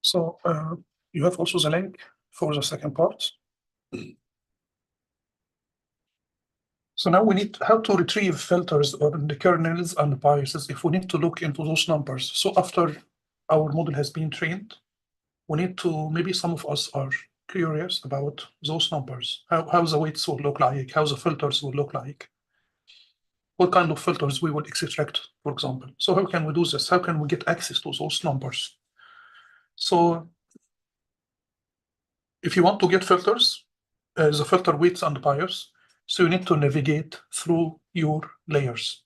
So you have also the link for the second part. So now we need how to retrieve filters on the kernels and biases if we need to look into those numbers. So after our model has been trained, we need to, maybe some of us are curious about those numbers, how the weights will look like, how the filters will look like, what kind of filters we will extract, for example. So how can we do this? How can we get access to those numbers? So if you want to get filters, the filter weights and bias, so you need to navigate through your layers.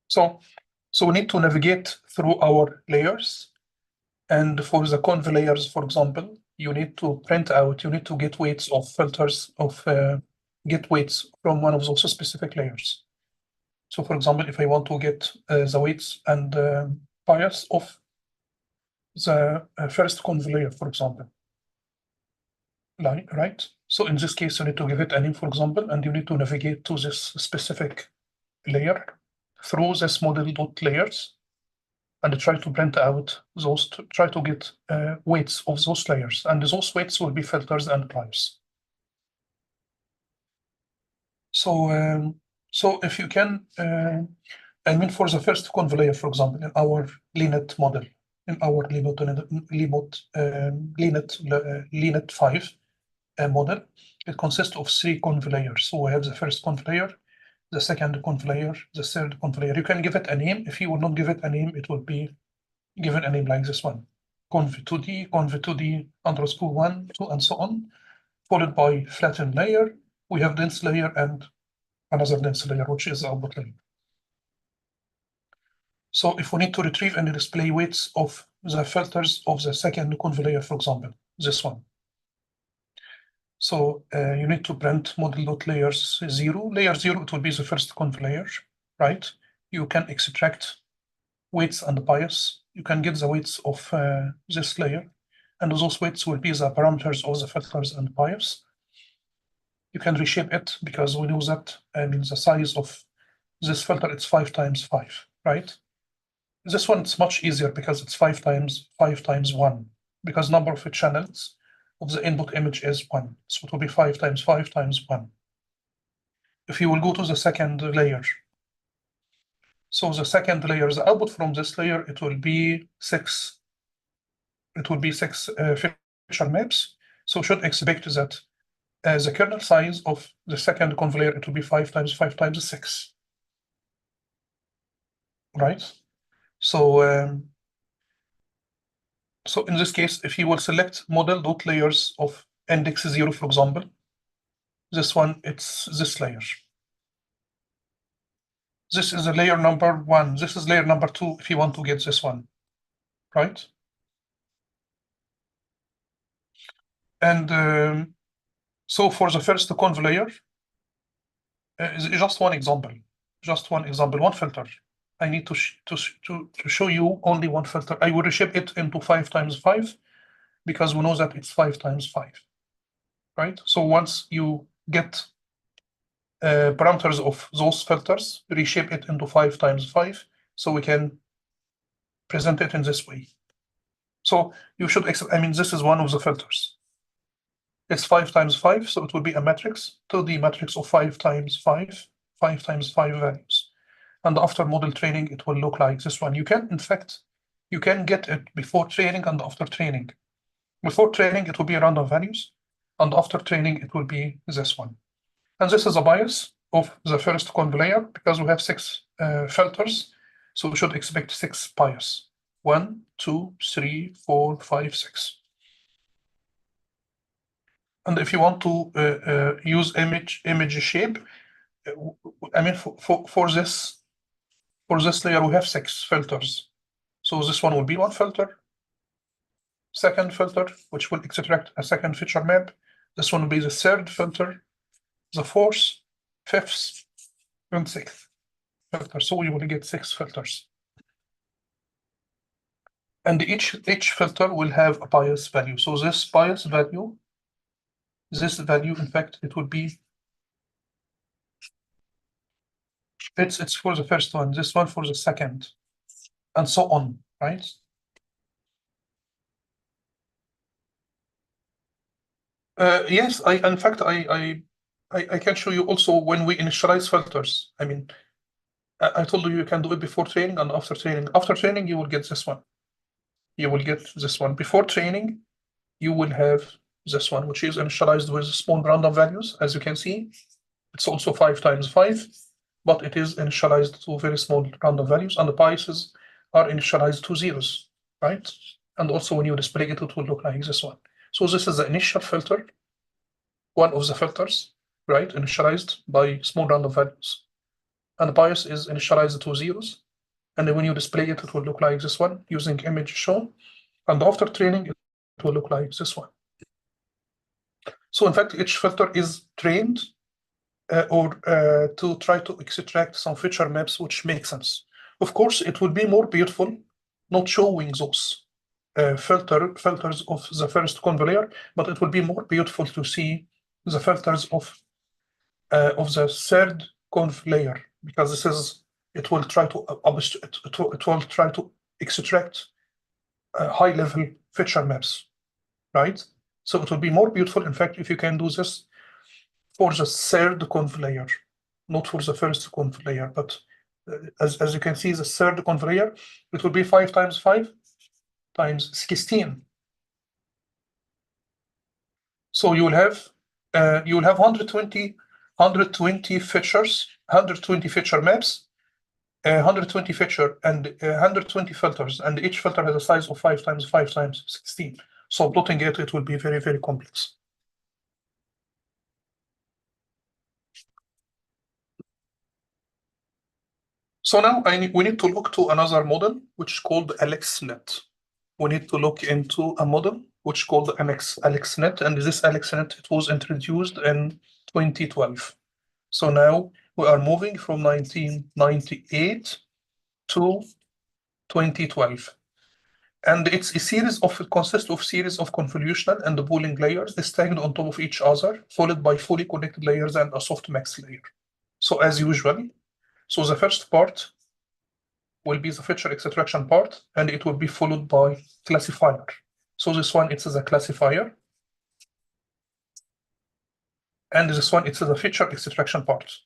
So we need to navigate through our layers. And for the conv layers, for example, you need to print out, you need to get weights of filters get weights from one of those specific layers. So for example, if I want to get the weights and bias of the first conv layer, for example, right? So in this case, you need to give it a name, for example, and you need to navigate to this specific layer through this model.layers and try to print out those, try to get weights of those layers. And those weights will be filters and bias. So, so if you can, I mean, for the first conv layer, for example, in our LeNet model, in our LeNet 5 model, it consists of 3 conv layers. So we have the first conv layer, the second conv layer, the third conv layer. You can give it a name. If you will not give it a name, it will be given a name like this one: conv2d, conv2d underscore 1, 2, and so on, followed by flattened layer. We have dense layer and another dense layer, which is the output layer. So if we need to retrieve and display weights of the filters of the second conv layer, for example, this one. So you need to print model.layers 0. Layer 0, it will be the first conv layer, right? You can extract weights and bias. You can get the weights of this layer, and those weights will be the parameters of the filters and bias. You can reshape it because we know that, I mean, the size of this filter, it's 5 times 5, right? This one, it's much easier because it's 5 times 1, because number of channels of the input image is 1. So it will be 5 times 5 times 1. If you will go to the second layer, so the second layer, the output from this layer, it will be 6. It will be 6 feature maps. So should expect that the kernel size of the second conv layer, it will be 5 times 5 times 6, right? So so in this case, if you will select model.layers of index 0, for example, this one, it's this layer. This is a layer number 1. This is layer number 2 if you want to get this one, right? And so for the first conv layer, just one example, one filter. I need to show you only one filter. I will reshape it into 5 times 5 because we know that it's 5 times 5, right? So once you get parameters of those filters, reshape it into 5 times 5, so we can present it in this way. So you should, I mean, this is one of the filters. It's 5 times 5, so it will be a matrix, 2D matrix of 5 times 5, 5 times 5 values. And after model training, it will look like this one. You can, in fact, you can get it before training and after training. Before training, it will be random values, and after training, it will be this one. And this is a bias of the first conv layer because we have 6 filters, so we should expect 6 bias. 1, 2, 3, 4, 5, 6. And if you want to use image shape, I mean, for this layer, we have 6 filters. So this one will be one filter, second filter, which will extract a second feature map. This one will be the third filter, the fourth, fifth, and sixth filter. So we will get 6 filters. And each filter will have a bias value. So this bias value, in fact, it will be It's for the first one, this one for the second, and so on, right? Yes, in fact, I can show you also when we initialize filters. I mean, I told you can do it before training and after training. After training, you will get this one. You will get this one. Before training, you will have this one, which is initialized with small random values. As you can see, it's also 5 times 5, but it is initialized to very small random values, and the biases are initialized to zeros, right? And also when you display it, it will look like this one. So this is the initial filter, one of the filters, right? Initialized by small random values. And the bias is initialized to zeros. And then when you display it, it will look like this one using image show. And after training, it will look like this one. So in fact, each filter is trained to try to extract some feature maps which make sense. Of course, it would be more beautiful not showing those filters of the first conv layer, but it will be more beautiful to see the filters of the third conv layer, because this is it will try to try to extract high level feature maps, right? So it will be more beautiful, in fact, if you can do this for the third conv layer, not for the first conv layer. But as you can see, the third conv layer, it will be 5 times 5 times 16. So you will have 120 features, 120 feature maps, 120 feature and 120 filters, and each filter has a size of 5 times 5 times 16. So plotting it will be very, very complex. So now we need to look to another model, which is called AlexNet. We need to look into a model which is called AlexNet, and this AlexNet, it was introduced in 2012. So now we are moving from 1998 to 2012. And it's a series of, it consists of series of convolutional and pooling layers stacked on top of each other, followed by fully connected layers and a softmax layer. So as usual, so the first part will be the feature extraction part, and it will be followed by classifier. So this one, it's a classifier. And this one, it's the feature extraction part.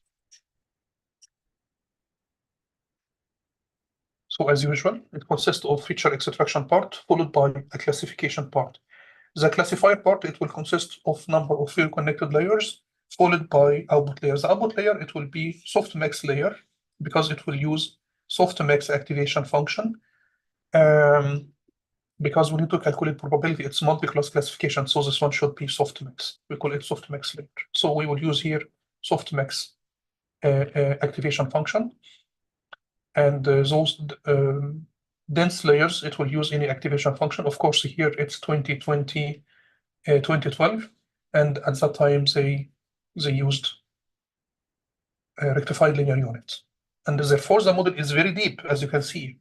So as usual, it consists of feature extraction part followed by a classification part. The classifier part, it will consist of number of fully connected layers followed by output layers. The output layer, it will be softmax layer because it will use softmax activation function. Because we need to calculate probability, it's multi-class classification, so this one should be softmax. We call it softmax layer. So we will use here softmax activation function. And those dense layers, it will use any activation function. Of course, here it's 2020, 2012, and at that time they used rectified linear unit. And therefore, the model is very deep, as you can see.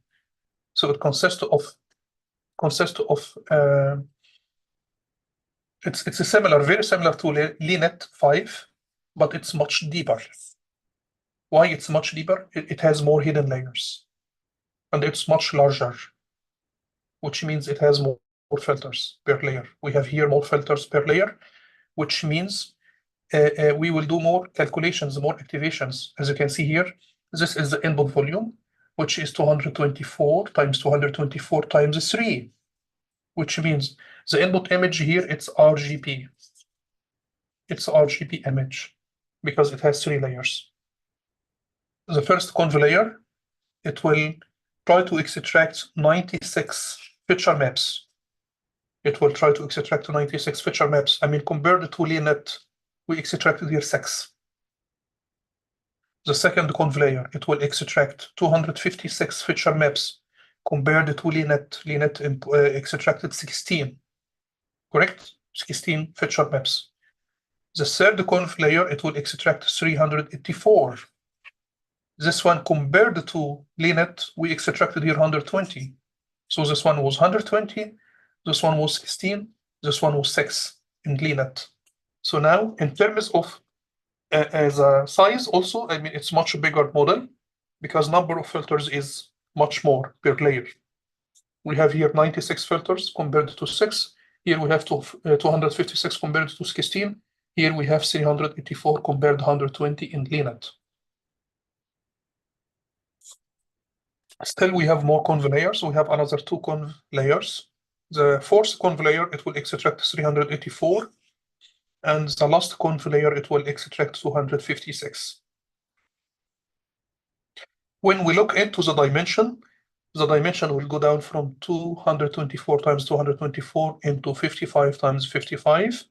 So it consists of it's a similar, very similar to LeNet 5, but it's much deeper. Why it's much deeper? It has more hidden layers, and it's much larger, which means it has more filters per layer. We have here more filters per layer, which means we will do more calculations, more activations. As you can see here, this is the input volume, which is 224 times 224 times 3, which means the input image here, it's RGB. It's RGB image because it has 3 layers. The first conv layer, it will try to extract 96 feature maps. It will try to extract 96 feature maps. I mean, compared to LeNet, we extracted here 6. The second conv layer, it will extract 256 feature maps compared to LeNet. LeNet extracted 16, correct? 16 feature maps. The third conv layer, it will extract 384. This one compared to LeNet, we extracted here 120. So this one was 120, this one was 16, this one was 6 in LeNet. So now, in terms of as a size also, I mean, it's much bigger model because number of filters is much more per layer. We have here 96 filters compared to 6. Here we have 256 compared to 16. Here we have 384 compared to 120 in LeanNet. Still, we have more conv layers. We have another 2 conv layers. The fourth conv layer, it will extract 384. And the last conv layer, it will extract 256. When we look into the dimension will go down from 224 times 224 into 55 times 55.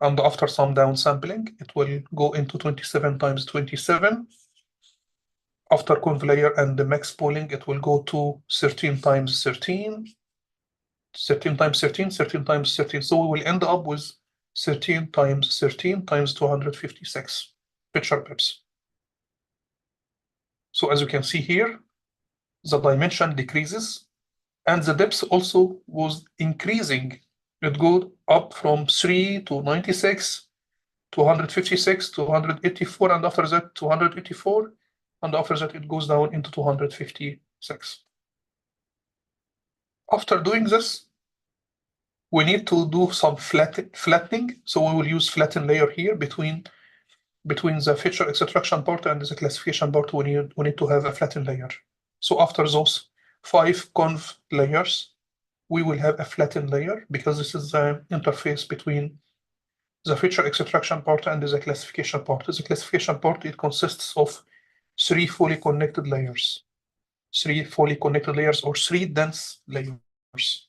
And after some down sampling, it will go into 27 times 27. After conv layer and the max pooling, it will go to 13 times 13, 13 times 13, 13 times 13. So we will end up with 13 times 13 times 256 picture pips. So as you can see here, the dimension decreases and the depth also was increasing. It goes up from 3 to 96, 256, 284, and after that 284, and after that it goes down into 256. After doing this, we need to do some flattening. So we will use flatten layer here between the feature extraction part and the classification part. We need to have a flatten layer. So after those 5 conv layers, we will have a flattened layer because this is the interface between the feature extraction part and the classification part. The classification part, it consists of 3 fully connected layers. 3 fully connected layers or 3 dense layers.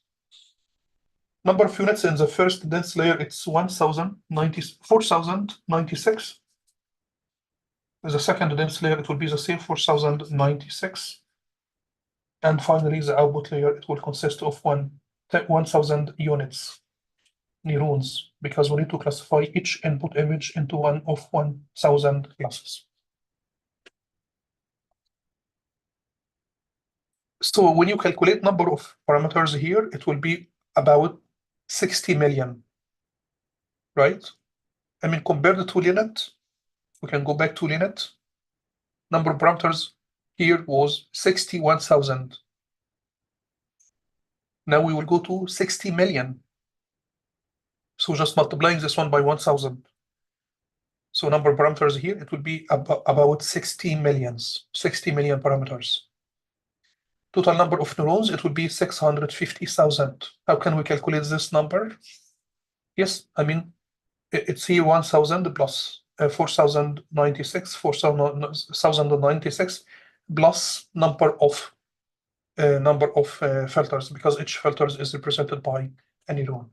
Number of units in the first dense layer, it's 4,096. The second dense layer, it will be the same 4,096. And finally, the output layer, it will consist of 1,000 units, neurons, because we need to classify each input image into one of 1,000 classes. So when you calculate number of parameters here, it will be about 60 million, right? I mean, compared to LeanNet, we can go back to LeanNet. Number of parameters here was 61,000. Now we will go to 60 million. So just multiplying this one by 1,000. So number of parameters here, it will be about 60 million parameters. Total number of neurons, it will be 650,000. How can we calculate this number? Yes, I mean, it's here 1,000 plus 4,096 plus number of filters, because each filter is represented by a neuron.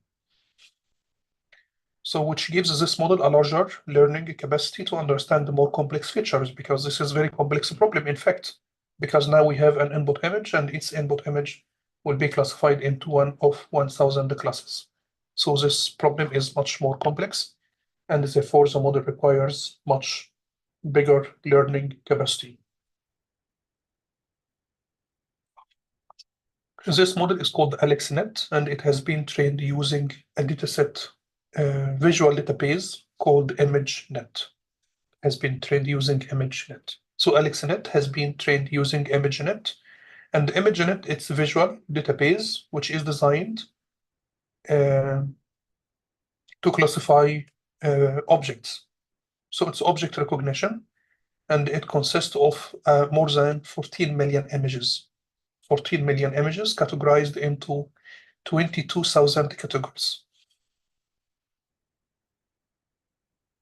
So which gives this model a larger learning capacity to understand the more complex features, because this is a very complex problem, in fact, because now we have an input image and its input image will be classified into one of 1,000 classes. So this problem is much more complex, and therefore the model requires much bigger learning capacity. This model is called AlexNet, and it has been trained using a dataset visual database called ImageNet. Has been trained using ImageNet. So AlexNet has been trained using ImageNet, and ImageNet, it's a visual database which is designed to classify objects. So it's object recognition, and it consists of more than 14 million images. 14 million images categorized into 22,000 categories.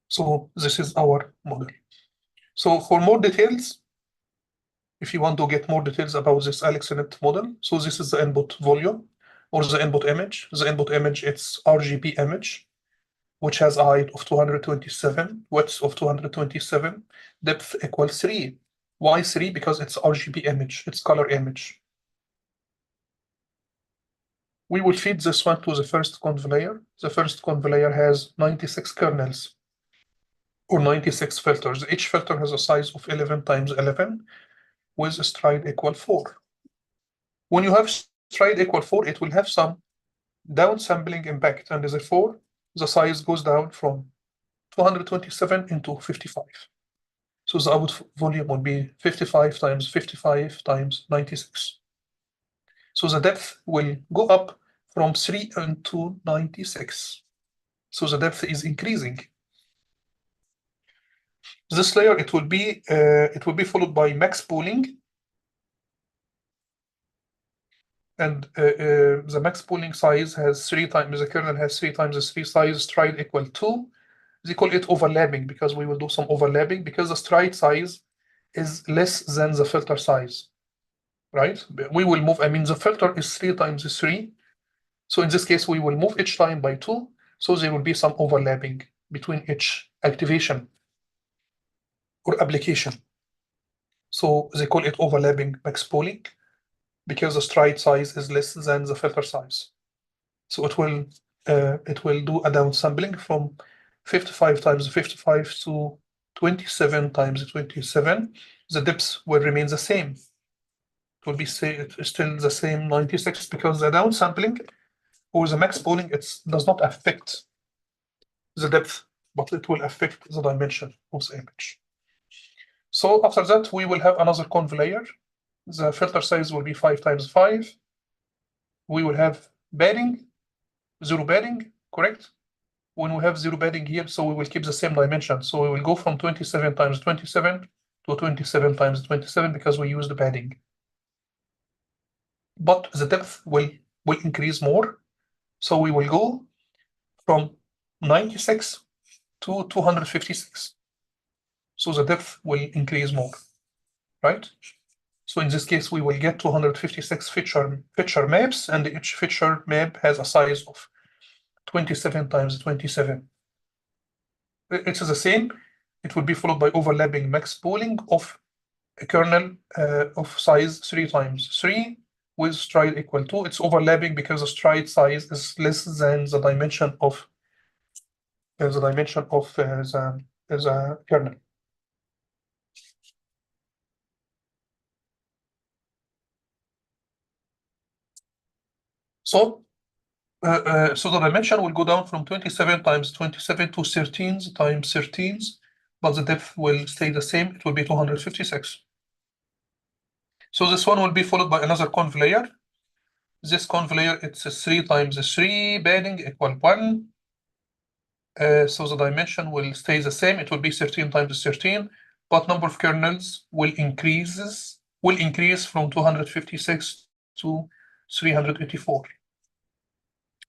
So this is our model. So for more details, if you want to get more details about this AlexNet model, so this is the input volume or the input image. The input image, it's RGB image, which has a height of 227, width of 227, depth equals 3. Why 3? Because it's RGB image, it's color image. We will feed this one to the first conv layer. The first conv layer has 96 kernels or 96 filters. Each filter has a size of 11 times 11 with a stride equal 4. When you have stride equal 4, it will have some downsampling impact, and therefore the size goes down from 227 into 55. So the output volume would be 55 times 55 times 96. So the depth will go up from 3 into 96. So the depth is increasing. This layer, it will be followed by max pooling. And the max pooling size has 3 times, the kernel has 3 times the 3 size, stride equal 2. They call it overlapping because we will do some overlapping because the stride size is less than the filter size, right? We will move, I mean, the filter is 3 times 3. So in this case, we will move each time by 2. So there will be some overlapping between each activation or application. So they call it overlapping max pooling because the stride size is less than the filter size. So it will do a downsampling from 55 times 55 to 27 times 27. The depth will remain the same. It will be still the same 96 because the downsampling or the max pooling does not affect the depth, but it will affect the dimension of the image. So after that, we will have another conv layer. The filter size will be 5 times 5. We will have padding, 0 padding, correct? When we have 0 padding here, so we will keep the same dimension. So we will go from 27 times 27 to 27 times 27 because we use the padding. But the depth will increase more. So we will go from 96 to 256. So the depth will increase more, right? So in this case, we will get 256 feature maps, and each feature map has a size of 27 times 27. It's the same. It will be followed by overlapping max pooling of a kernel of size 3 times 3 with stride equal 2. It's overlapping because the stride size is less than the dimension of the kernel. So the dimension will go down from 27 times 27 to 13 times 13, but the depth will stay the same. It will be 256. So this one will be followed by another conv layer. This conv layer, it's 3 times 3 padding equal 1. So the dimension will stay the same. It will be 13 times 13, but number of kernels will increase from 256 to 384.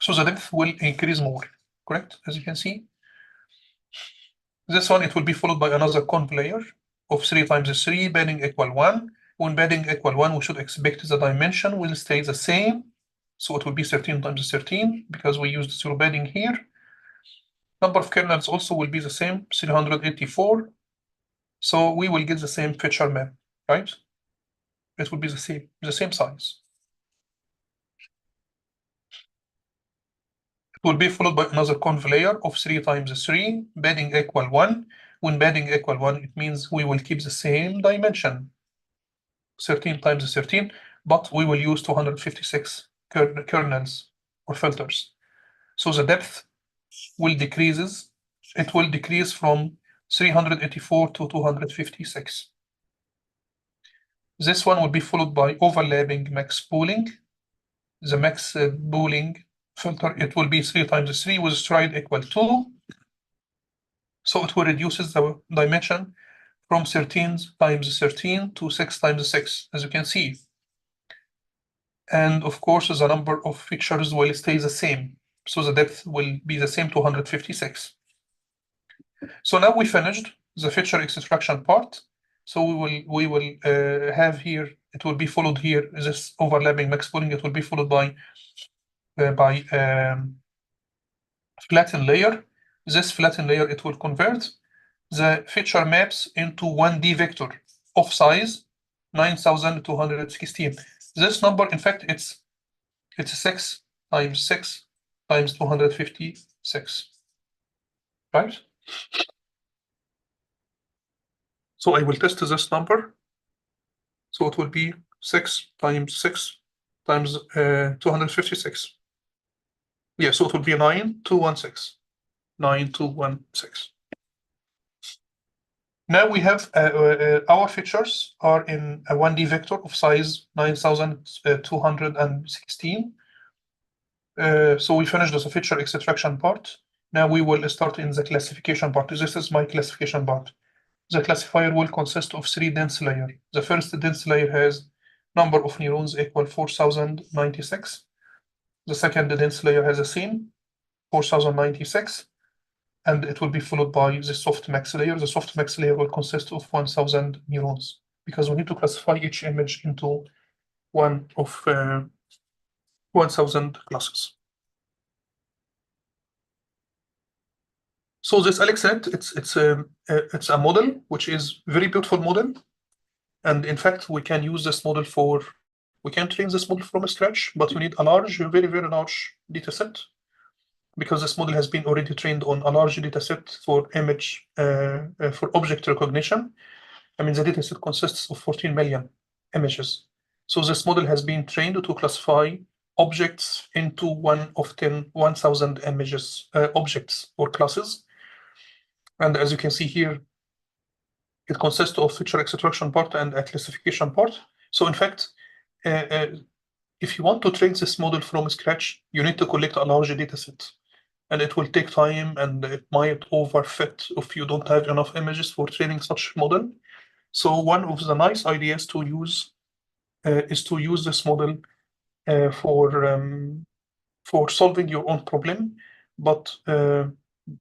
So the depth will increase more, correct? As you can see. This one, it will be followed by another conv layer of 3 times 3, padding equal 1. When padding equal 1, we should expect the dimension will stay the same. So it will be 13 times 13 because we used 0 padding here. Number of kernels also will be the same, 384. So we will get the same feature map, right? It will be the same size. It will be followed by another conv layer of 3 times 3, padding equal 1. When padding equal 1, it means we will keep the same dimension, 13 times 13, but we will use 256 kernels or filters. So the depth will decrease. It will decrease from 384 to 256. This one will be followed by overlapping max pooling. The max pooling filter, it will be 3 times 3 with stride equal 2. So it will reduce the dimension from 13 times 13 to 6 times 6, as you can see. And of course, the number of features will stay the same. So the depth will be the same, 256. So now we finished the feature extraction part. So we will have here, it will be followed here, this overlapping max pooling, it will be followed by flatten layer. This flatten layer, it will convert the feature maps into 1D vector of size 9,216. This number, in fact, it's 6 times 6 times 256, right? So I will test this number. So it will be 6 times 6 times 256. Yeah, so it will be 9216. 9216. Now we have our features are in a 1D vector of size 9216. So we finished the feature extraction part. Now we will start in the classification part. This is my classification part. The classifier will consist of 3 dense layers. The first dense layer has number of neurons equal 4096. The second dense layer has a same 4096. And it will be followed by the softmax layer. The softmax layer will consist of 1000 neurons because we need to classify each image into one of 1000 classes. So this AlexNet, it's a model which is very beautiful model, and in fact we can use this model we can train this model from scratch, but you need a very large data set, because this model has been already trained on a large data set for image for object recognition. I mean, the data set consists of 14 million images. So this model has been trained to classify objects into 1000 images, objects or classes. And as you can see here, it consists of feature extraction part and a classification part. So in fact, if you want to train this model from scratch, you need to collect a large data set. And it will take time, and it might overfit if you don't have enough images for training such model. So one of the nice ideas to use is to use this model for solving your own problem, but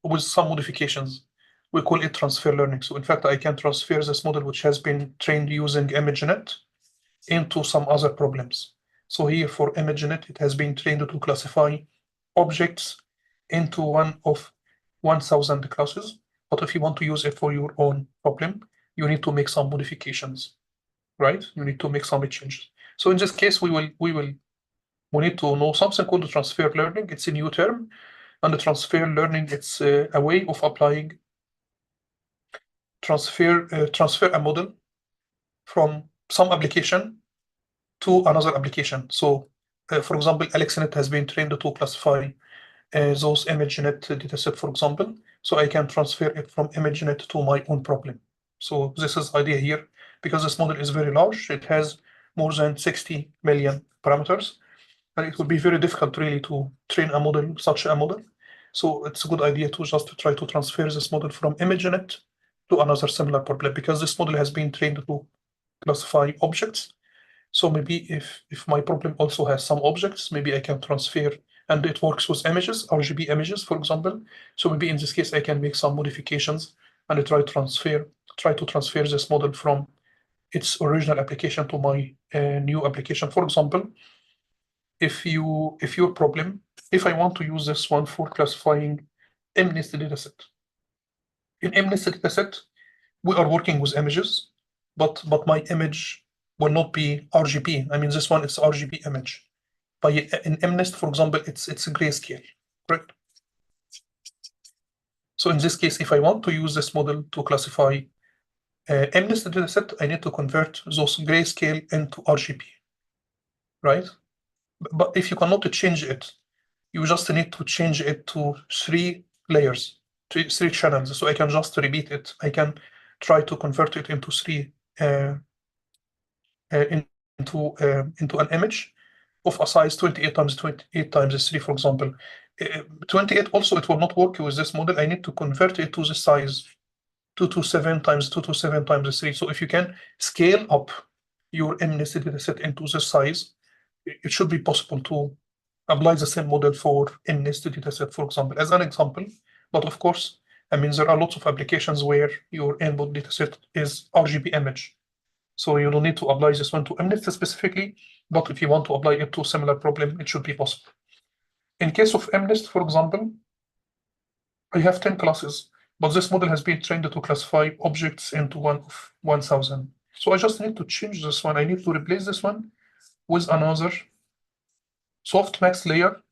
with some modifications. We call it transfer learning. So in fact, I can transfer this model, which has been trained using ImageNet, into some other problems. So here for ImageNet, it has been trained to classify objects into one of 1000 classes. But if you want to use it for your own problem, you need to make some modifications, right? You need to make some changes. So in this case, we need to know something called transfer learning. It's a new term, and the transfer learning, it's a way of applying transfer a model from some application to another application. So, for example, AlexNet has been trained to classify those ImageNet dataset, for example. So I can transfer it from ImageNet to my own problem. So this is the idea here, because this model is very large. It has more than 60 million parameters, and it would be very difficult really to train a model, such a model. So it's a good idea to just try to transfer this model from ImageNet to another similar problem, because this model has been trained to classify objects. So maybe if my problem also has some objects, maybe I can transfer, and it works with images, RGB images, for example. So maybe in this case, I can make some modifications and try to transfer this model from its original application to my new application. For example, if I want to use this one for classifying MNIST dataset. In MNIST dataset, we are working with images, but my image will not be RGB. I mean, this one is RGB image. But in MNIST, for example, it's a grayscale, correct? So in this case, if I want to use this model to classify MNIST dataset, I need to convert those grayscale into RGB, right? But if you cannot change it, you just need to change it to 3 layers, three channels. So I can just repeat it. I can try to convert it into 3 into an image of a size 28 times 28 times 3, for example. 28 also, it will not work with this model. I need to convert it to the size 227 times 227 times 3. So if you can scale up your MNIST dataset into this size, it should be possible to apply the same model for MNIST dataset, for example, as an example. But of course, I mean, there are lots of applications where your input dataset is RGB image. So you don't need to apply this one to MNIST specifically, but if you want to apply it to a similar problem, it should be possible. In case of MNIST, for example, I have 10 classes, but this model has been trained to classify objects into one of 1000. So I just need to change this one. I need to replace this one with another softmax layer,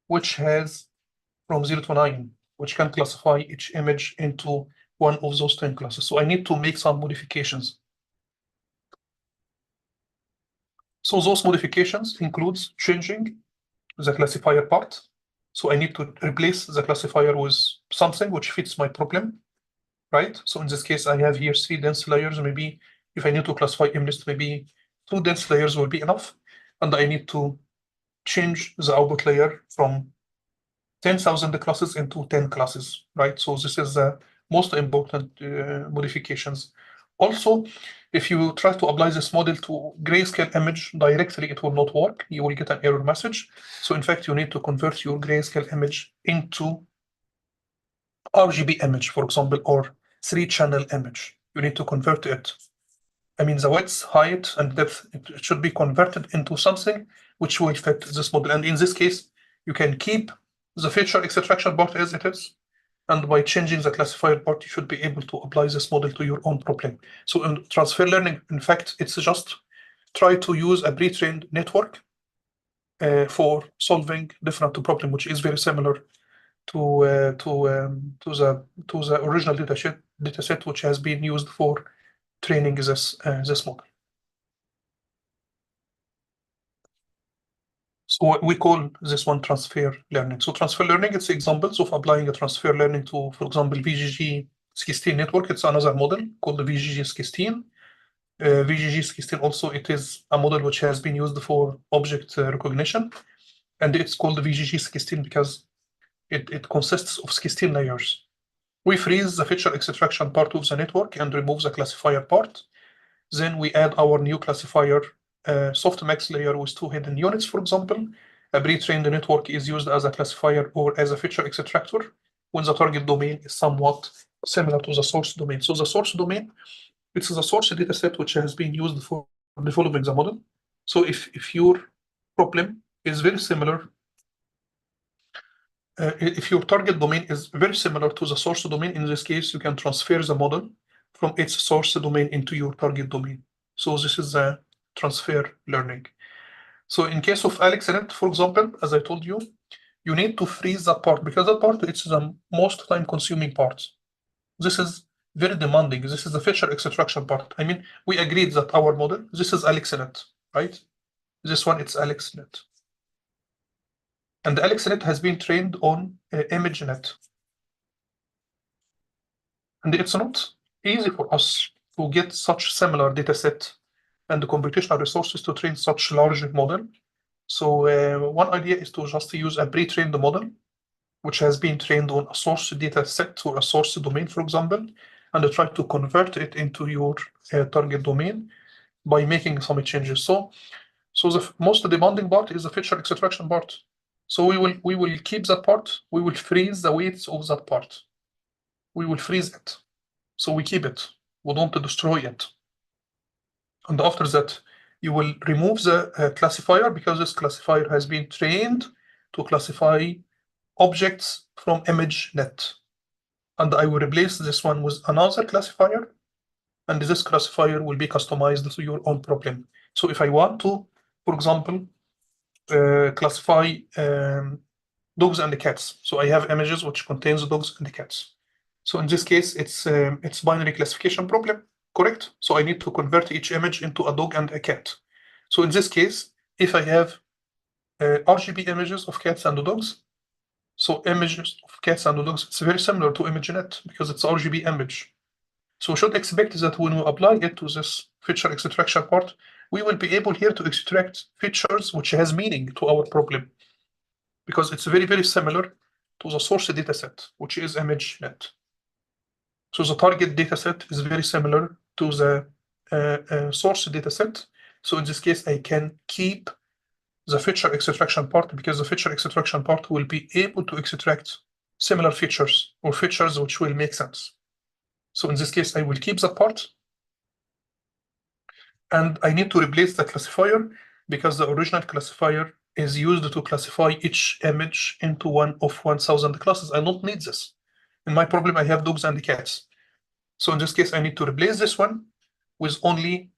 which has from 0 to 9, which can classify each image into one of those 10 classes. So I need to make some modifications. So those modifications includes changing the classifier part. So I need to replace the classifier with something which fits my problem. right? So in this case, I have here 3 dense layers. Maybe if I need to classify MNIST, maybe 2 dense layers will be enough. And I need to change the output layer from 10,000 classes into 10 classes, right? So this is the most important modifications. Also, if you try to apply this model to grayscale image directly, it will not work. You will get an error message. So in fact, you need to convert your grayscale image into RGB image, for example, or 3-channel image. You need to convert it. I mean, the width, height, and depth, it should be converted into something which will fit this model. And in this case, you can keep the feature extraction part as it is. And by changing the classifier part, you should be able to apply this model to your own problem. So in transfer learning, in fact, it's just try to use a pre-trained network for solving different problem, which is very similar to the original dataset which has been used for training this model. So we call this one transfer learning. So transfer learning, it's examples of applying a transfer learning to, for example, VGG16 network. It's another model called the VGG16. VGG16 also, it is a model which has been used for object recognition. And it's called the VGG16 because it consists of 16 layers. We freeze the feature extraction part of the network and remove the classifier part. Then we add our new classifier softmax layer with 2 hidden units, for example. A pre-trained network is used as a classifier or as a feature extractor when the target domain is somewhat similar to the source domain. So the source domain, it's the source dataset which has been used for developing the model. So if your problem is very similar, if your target domain is very similar to the source domain, in this case, you can transfer the model from its source domain into your target domain. So this is the transfer learning. So in case of AlexNet, for example, as I told you, you need to freeze that part because that part, it's the most time-consuming part. This is very demanding. This is the feature extraction part. I mean, we agreed that our model, this is AlexNet, right? This one, it's AlexNet. And the AlexNet has been trained on ImageNet. And it's not easy for us to get such similar data set and the computational resources to train such large model. So one idea is to just use a pre-trained model, which has been trained on a source data set or a source domain, for example, and try to convert it into your target domain by making some changes. So the most demanding part is the feature extraction part. So we will keep that part. We will freeze the weights of that part. We will freeze it. So we keep it. We don't destroy it. And after that, you will remove the classifier because this classifier has been trained to classify objects from ImageNet. And I will replace this one with another classifier. And this classifier will be customized to your own problem. So if I want to, for example, classify dogs and cats. So I have images which contains dogs and cats. So in this case, it's binary classification problem, correct? So I need to convert each image into a dog and a cat. So in this case, if I have RGB images of cats and dogs, so images of cats and dogs, it's very similar to ImageNet because it's RGB image. So we should expect that when we apply it to this feature extraction part, we will be able here to extract features which has meaning to our problem because it's very, very similar to the source dataset, which is ImageNet. So the target dataset is very similar to the source dataset. So in this case, I can keep the feature extraction part because the feature extraction part will be able to extract similar features or features which will make sense. So in this case, I will keep that part. And I need to replace the classifier because the original classifier is used to classify each image into one of 1,000 classes. I don't need this. In my problem, I have dogs and cats. So in this case, I need to replace this one with only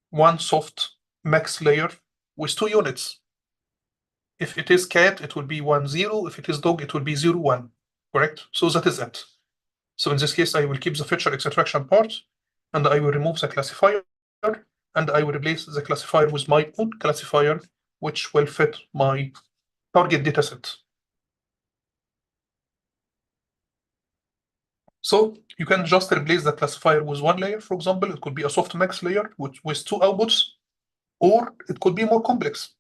one soft max layer with 2 units. If it is cat, it will be 1, 0. If it is dog, it will be 0, 1. Correct? So that is it. So in this case, I will keep the feature extraction part, and I will remove the classifier, and I will replace the classifier with my own classifier, which will fit my target dataset. So you can just replace the classifier with one layer. For example, it could be a softmax layer with two outputs, or it could be more complex.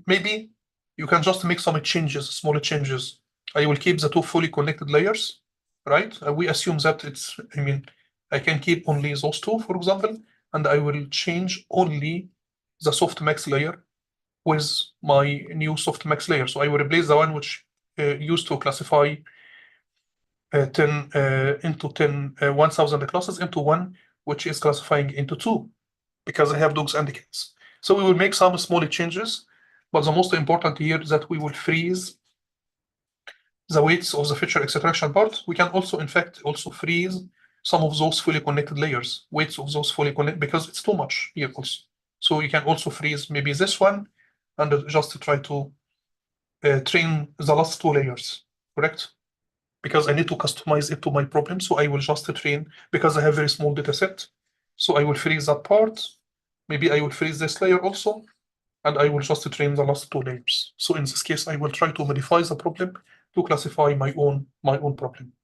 Maybe you can just make some changes, small changes. I will keep the two fully connected layers, right? We assume that I can keep only those two, for example, and I will change only the softmax layer with my new softmax layer. So I will replace the one which used to classify 10 into 10 1000 classes into one which is classifying into two, because I have dogs and cats. So we will make some small changes, but the most important here is that we will freeze the weights of the feature extraction part. We can also, in fact, also freeze some of those fully connected layers, weights of those fully connected, because it's too much here also. So you can also freeze maybe this one and just try to train the last two layers, correct? Because I need to customize it to my problem. So I will just train, because I have very small data set. So I will freeze that part. Maybe I will freeze this layer also, and I will just train the last two layers. So in this case, I will try to modify the problem to classify my own problem.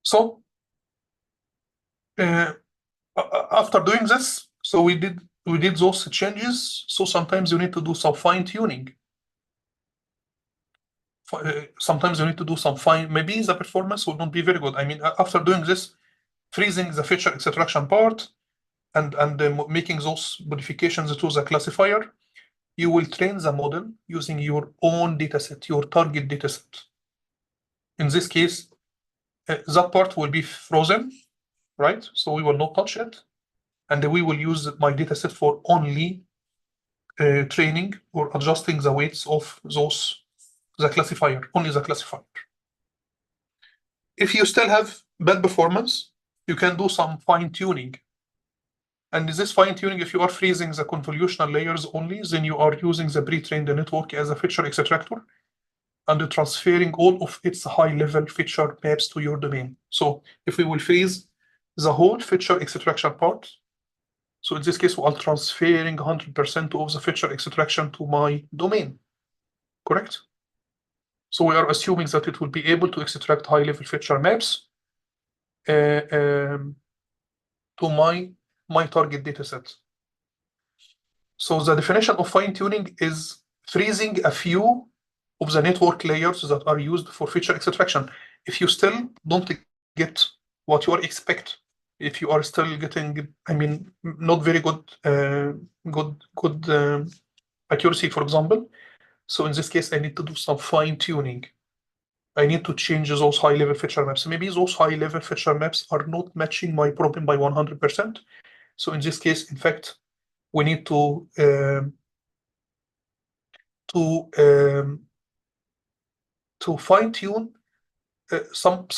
So after doing this, so we did those changes. So sometimes you need to do some fine tuning. Sometimes you need to do some maybe the performance will not be very good. I mean, after doing this, freezing the feature extraction part and making those modifications to the classifier, you will train the model using your own dataset, your target dataset. In this case, that part will be frozen, right? So we will not touch it, and we will use my dataset for only training or adjusting the weights of the classifier, only the classifier. If you still have bad performance, you can do some fine tuning. And this fine tuning, if you are freezing the convolutional layers only, then you are using the pre-trained network as a feature extractor and transferring all of its high-level feature maps to your domain. So if we will freeze the whole feature extraction part, so in this case, we are transferring 100% of the feature extraction to my domain, correct? So we are assuming that it will be able to extract high-level feature maps to my target dataset. So the definition of fine-tuning is freezing a few of the network layers that are used for feature extraction. If you still don't get what you expect, if you are still getting, not very good accuracy, for example, so in this case, I need to do some fine-tuning. I need to change those high-level feature maps. Maybe those high-level feature maps are not matching my problem by 100%. So in this case, in fact, we need to fine-tune some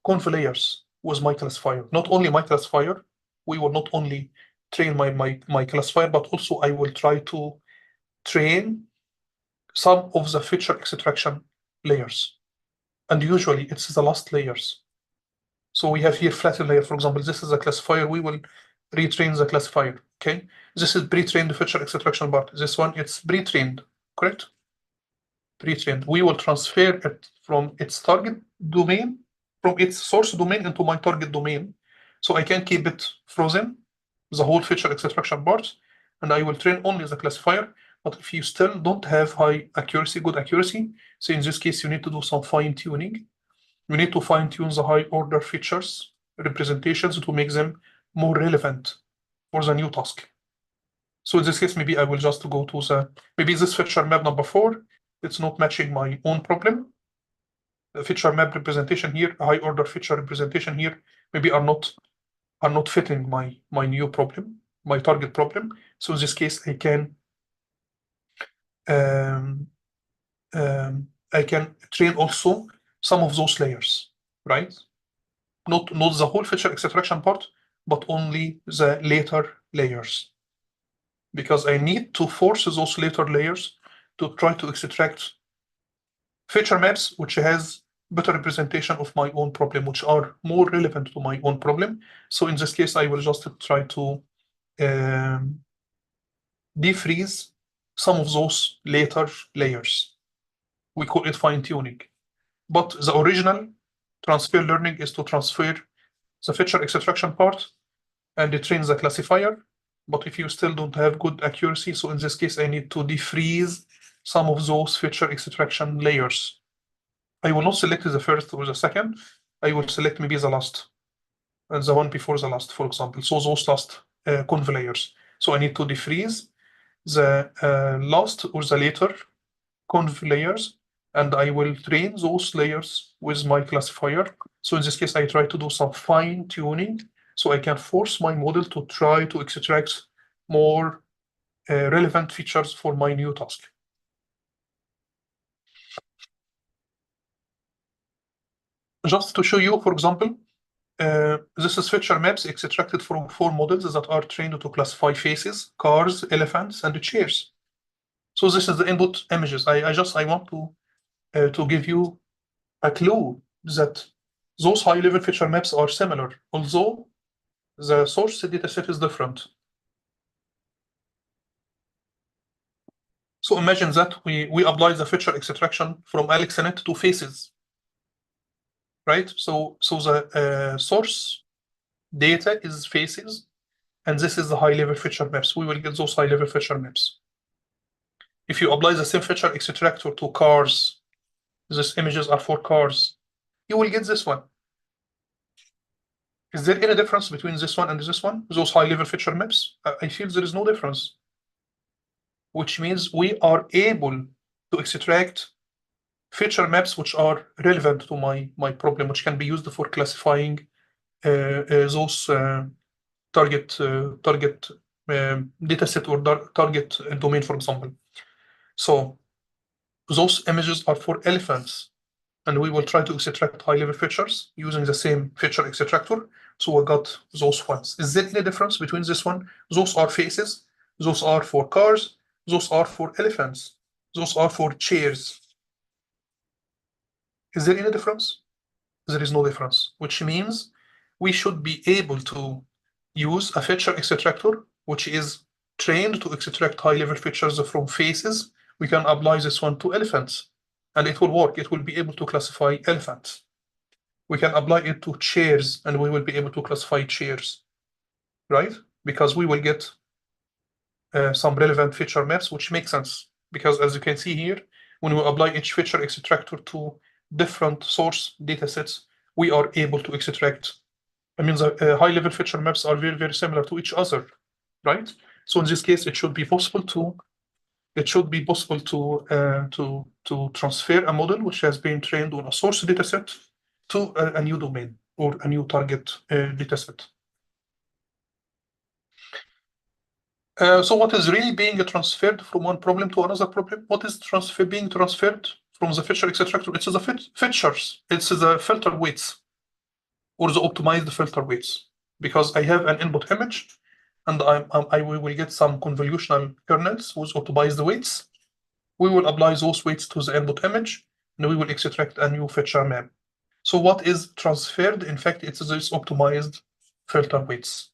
conv layers with my classifier. Not only my classifier, we will not only train my classifier, but also I will try to train some of the feature extraction layers. And usually it's the last layers. So we have here flattened layer, for example, this is a classifier, we will retrain the classifier, okay? This is pre-trained feature extraction part. This one, it's pre-trained, correct? Pre-trained. We will transfer it from its target domain, from its source domain into my target domain. So I can keep it frozen, the whole feature extraction part, and I will train only the classifier. But if you still don't have high accuracy, good accuracy, so in this case, you need to do some fine tuning. You need to fine tune the high order features, representations to make them more relevant for the new task. So in this case, maybe I will just go to maybe this feature map number 4, it's not matching my own problem. The feature map representation here, high order feature representation here, maybe are not fitting my new problem, my target problem. So in this case, I can train also some of those layers, right? Not the whole feature extraction part, but only the later layers. Because I need to force those later layers to try to extract feature maps which has better representation of my own problem, which are more relevant to my own problem. So in this case, I will just try to defreeze some of those later layers. We call it fine-tuning. But the original transfer learning is to transfer the feature extraction part and it trains the classifier. But if you still don't have good accuracy, so in this case, I need to defreeze some of those feature extraction layers. I will not select the first or the second. I will select maybe the last and the one before the last, for example. So those last conv layers. So I need to defreeze the last or the later conv layers, and I will train those layers with my classifier. So in this case, I try to do some fine tuning so I can force my model to try to extract more relevant features for my new task. Just to show you, for example, this is feature maps extracted from 4 models that are trained to classify faces, cars, elephants, and chairs. So this is the input images. I want to give you a clue that those high-level feature maps are similar, although the source dataset is different. So imagine that we apply the feature extraction from AlexNet to faces, right? So the source data is faces, and this is the high-level feature maps. We will get those high-level feature maps. If you apply the same feature extractor to cars, these images are for cars, you will get this one. Is there any difference between this one and this one? Those high-level feature maps? I feel there is no difference, which means we are able to extract feature maps which are relevant to my problem, which can be used for classifying those target dataset or target domain, for example. So those images are for elephants, and we will try to extract high-level features using the same feature extractor. So we got those ones. Is there any difference between this one? Those are faces. Those are for cars. Those are for elephants. Those are for chairs. Is there any difference? There is no difference, which means we should be able to use a feature extractor, which is trained to extract high-level features from faces. We can apply this one to elephants, and it will work. It will be able to classify elephants. We can apply it to chairs, and we will be able to classify chairs, right? Because we will get some relevant feature maps, which makes sense. Because as you can see here, when we apply each feature extractor to different source datasets, we are able to extract. I mean, the high-level feature maps are very, very similar to each other, right? So in this case, it should be possible to transfer a model which has been trained on a source dataset to a new domain or a new target dataset. So what is really being transferred from one problem to another problem? What is being transferred from the feature extractor? It's the features. It's the filter weights or the optimized filter weights, because I have an input image and we will get some convolutional kernels with optimized weights. We will apply those weights to the input image and we will extract a new feature map. So what is transferred? In fact, it's this optimized filter weights.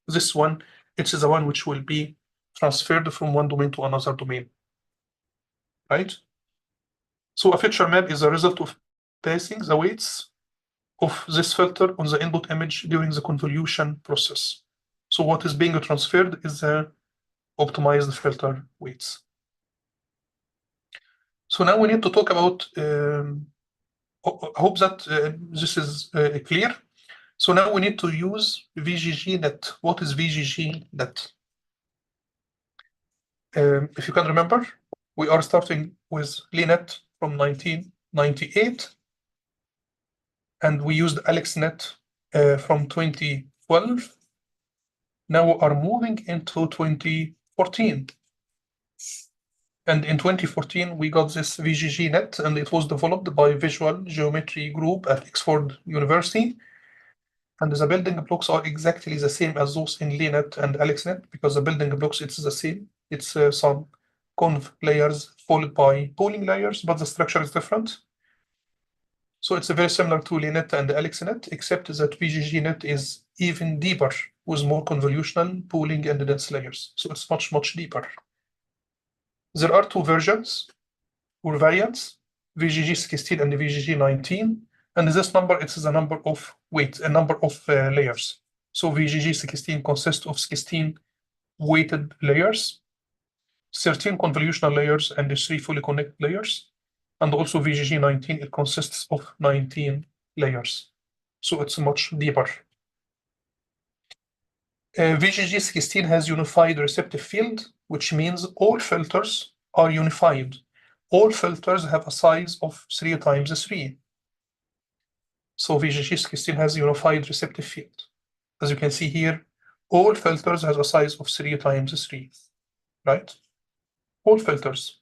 This one, it's the one which will be transferred from one domain to another domain, right? So a feature map is a result of passing the weights of this filter on the input image during the convolution process. So what is being transferred is the optimized filter weights. So now we need to talk about, I hope that this is clear. So now we need to use VGGNet. What is VGGNet? If you can remember, we are starting with LeNet from 1998, and we used AlexNet from 2012. Now we are moving into 2014. And in 2014, we got this VGGNet, and it was developed by Visual Geometry Group at Oxford University. And the building blocks are exactly the same as those in LeNet and AlexNet, because the building blocks, it's the same. It's some conv layers followed by pooling layers, but the structure is different. So it's very similar to LeNet and AlexNet, except that VGGNet is even deeper with more convolutional pooling and dense layers. So it's much, much deeper. There are two versions or variants. VGG16 and VGG19. And this number, it's the number of weights, a number of layers. So VGG16 consists of 16 weighted layers, 13 convolutional layers, and 3 fully connected layers. And also VGG19, it consists of 19 layers. So it's much deeper. VGG16 has unified receptive field, which means all filters are unified. All filters have a size of 3 times 3. So VGG16 has unified receptive field. As you can see here, all filters has a size of 3 times 3, right? All filters.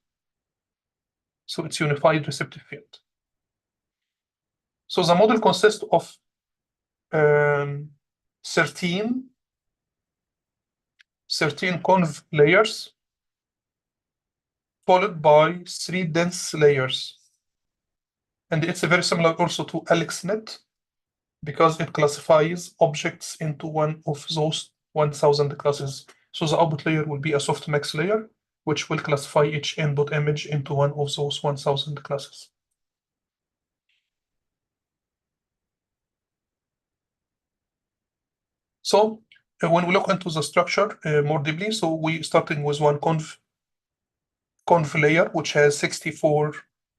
So it's unified receptive field. So the model consists of 13 conv layers, followed by 3 dense layers. And it's very similar also to AlexNet because it classifies objects into one of those 1000 classes. So the output layer will be a softmax layer, which will classify each input image into one of those 1000 classes. So when we look into the structure more deeply, so we starting with one conv layer, which has 64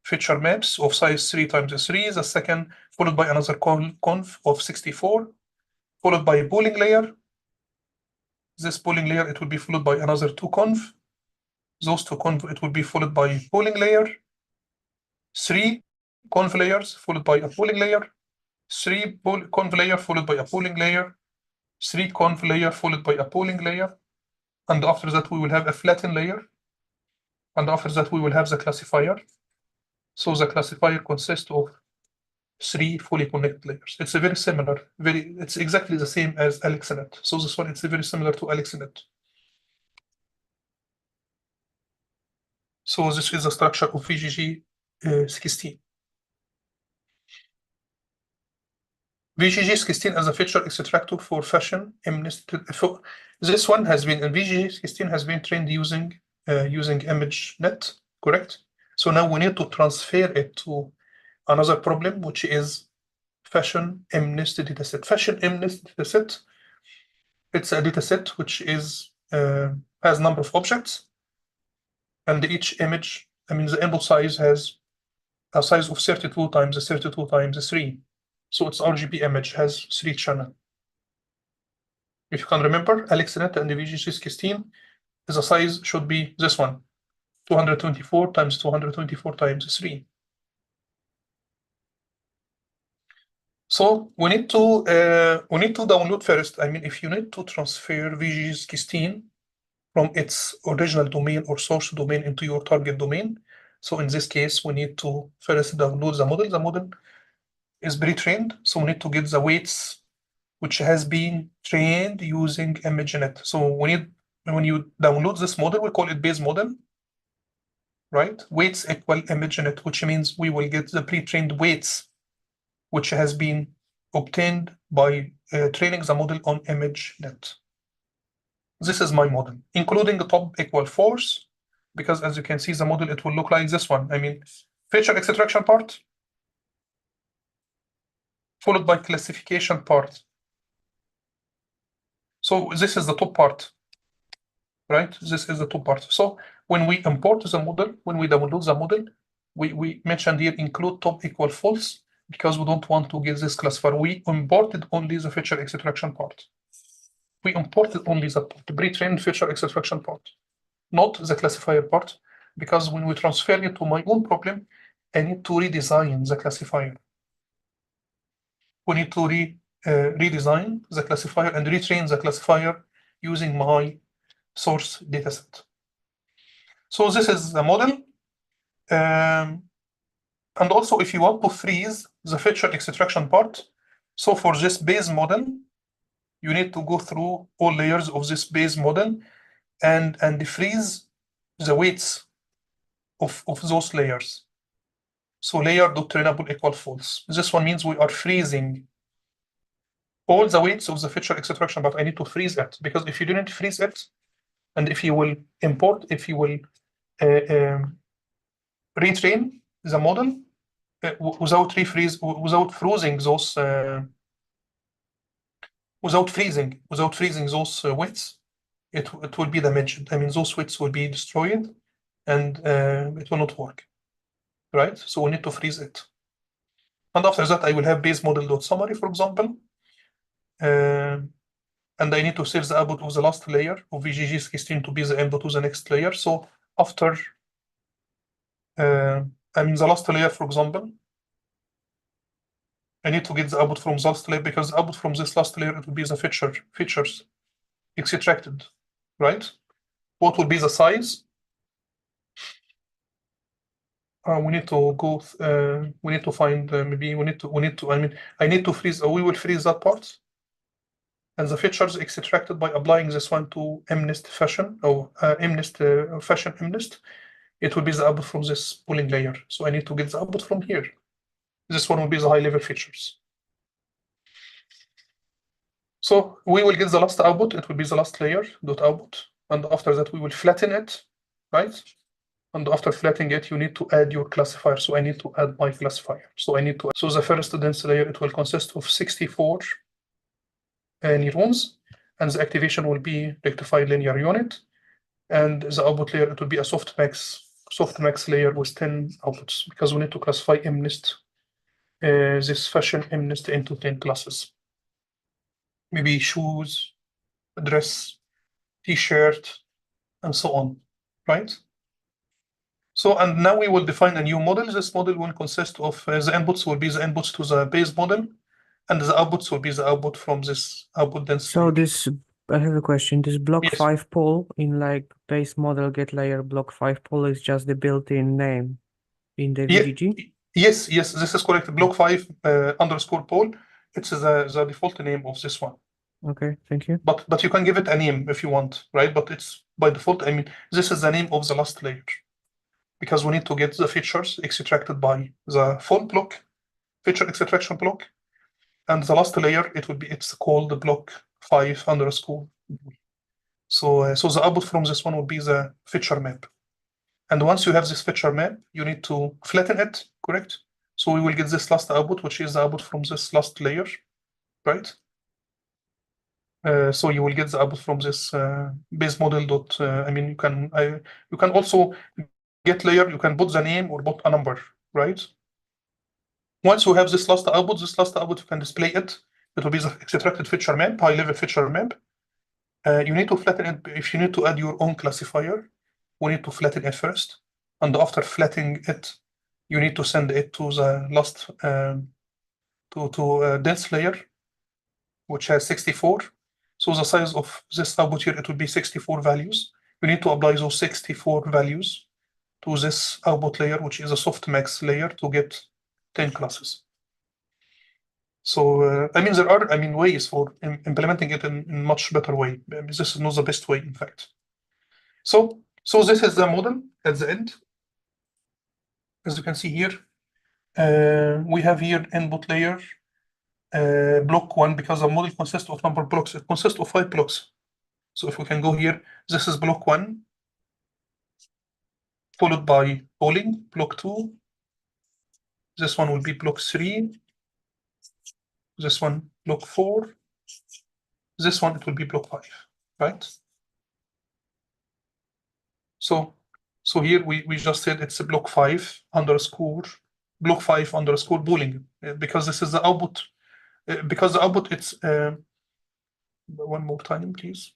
feature maps of size 3 times 3, the second followed by another conv of 64, followed by a pooling layer. This pooling layer, it will be followed by another 2 conv. Those 2 conv, it will be followed by a pooling layer, 3 conv layers followed by a pooling layer, 3 conv layer followed by a pooling layer, 3 conv layer followed by a pooling layer, and after that we will have a flattened layer, and after that we will have the classifier. So the classifier consists of 3 fully connected layers. It's a very similar, it's exactly the same as AlexNet. So this one, it's very similar to AlexNet. So this is the structure of VGG16. VGG16 as a feature extractor for fashion amnesty. This one has been, VGG16 has been trained using ImageNet, correct? So now we need to transfer it to another problem, which is fashion amnesty dataset. Fashion amnesty dataset, it's a dataset which is has number of objects, and each image, I mean, the input size has a size of 32 times 32 times 3. So its RGB image has 3 channels. If you can remember, AlexNet and the VGG16, the size should be this one, 224 times 224 times 3. So we need to download first. I mean, if you need to transfer VGG16 from its original domain or source domain into your target domain, so in this case, we need to first download the model. The model is pre-trained, so we need to get the weights which has been trained using ImageNet. So when you download this model, we call it base model, right? Weights equal ImageNet, which means we will get the pre-trained weights which has been obtained by training the model on ImageNet. This is my model, including the top equal force, because as you can see, the model, it will look like this one. I mean, feature extraction part, followed by classification part. So this is the top part, right? This is the top part. So when we import the model, when we download the model, we mentioned here include top equal false, because we don't want to get this classifier. We imported only the feature extraction part. We imported only the pre-trained feature extraction part, not the classifier part, because when we transfer it to my own problem, I need to redesign the classifier. We need to redesign the classifier and retrain the classifier using my source dataset. So this is the model. And also, if you want to freeze the feature extraction part, so for this base model, you need to go through all layers of this base model and freeze the weights of those layers. So layer.trainable equal false. This one means we are freezing all the weights of the feature extraction, but I need to freeze it, because if you didn't freeze it, and if you will import, if you will retrain the model without freezing those weights, it will be damaged. I mean, those weights will be destroyed, and it will not work, right? So we need to freeze it. And after that, I will have base model.summary, for example, and I need to save the output of the last layer of VGG16 to be the input to the next layer. So after, I mean, the last layer, for example, I need to get the output from the last layer, because the output from this last layer, it will be the features extracted, right? What will be the size? We need to go. We need to find. Maybe we need to. I mean, I need to freeze. We will freeze that part, and the features extracted by applying this one to MNIST fashion, or fashion MNIST. It will be the output from this pooling layer. So I need to get the output from here. This one will be the high-level features. So we will get the last output. It will be the last layer dot output, and after that we will flatten it, right? And after flattening it, you need to add your classifier. So I need to add my classifier. So the first dense layer, it will consist of 64 neurons, and the activation will be rectified linear unit. And the output layer, it will be a softmax layer with 10 outputs, because we need to classify MNIST, this fashion MNIST into 10 classes. Maybe shoes, dress, t-shirt, and so on, right? So, and now we will define a new model. This model will consist of the inputs will be the inputs to the base model, and the outputs will be the output from this output density. So this, I have a question. This block Yes. 5 pool in like base model get layer block 5 pool is just the built-in name in the VGG? Yes, this is correct. Block 5 underscore pool. It's the default name of this one. Okay, thank you. But you can give it a name if you want, right? But it's by default. I mean, this is the name of the last layer, because we need to get the features extracted by the full block, feature extraction block, and the last layer, it's called the block 5 underscore. So the output from this one will be the feature map. And once you have this feature map, you need to flatten it, correct? So we will get this last output, which is the output from this last layer, right? So you will get the output from this base model dot. I mean, you can also get layer. You can put the name or put a number, right? Once you have this last output, you can display it. It will be the extracted feature map, high-level feature map. You need to flatten it. If you need to add your own classifier, we need to flatten it first. And after flattening it, you need to send it to the last, to dense layer, which has 64. So the size of this output here, it will be 64 values. You need to apply those 64 values to this output layer, which is a softmax layer, to get 10 classes. So, I mean, there are, ways for implementing it in much better way. This is not the best way, in fact. So this is the model at the end. As you can see here, we have here input layer, block 1, because the model consists of number of blocks. It consists of 5 blocks. So if we can go here, this is block 1, followed by polling, block 2. This one will be block 3. This one, block 4. This one, it will be block 5, right? So here we just said it's a block 5 underscore polling, because this is the output. Because the output, it's one more time, please.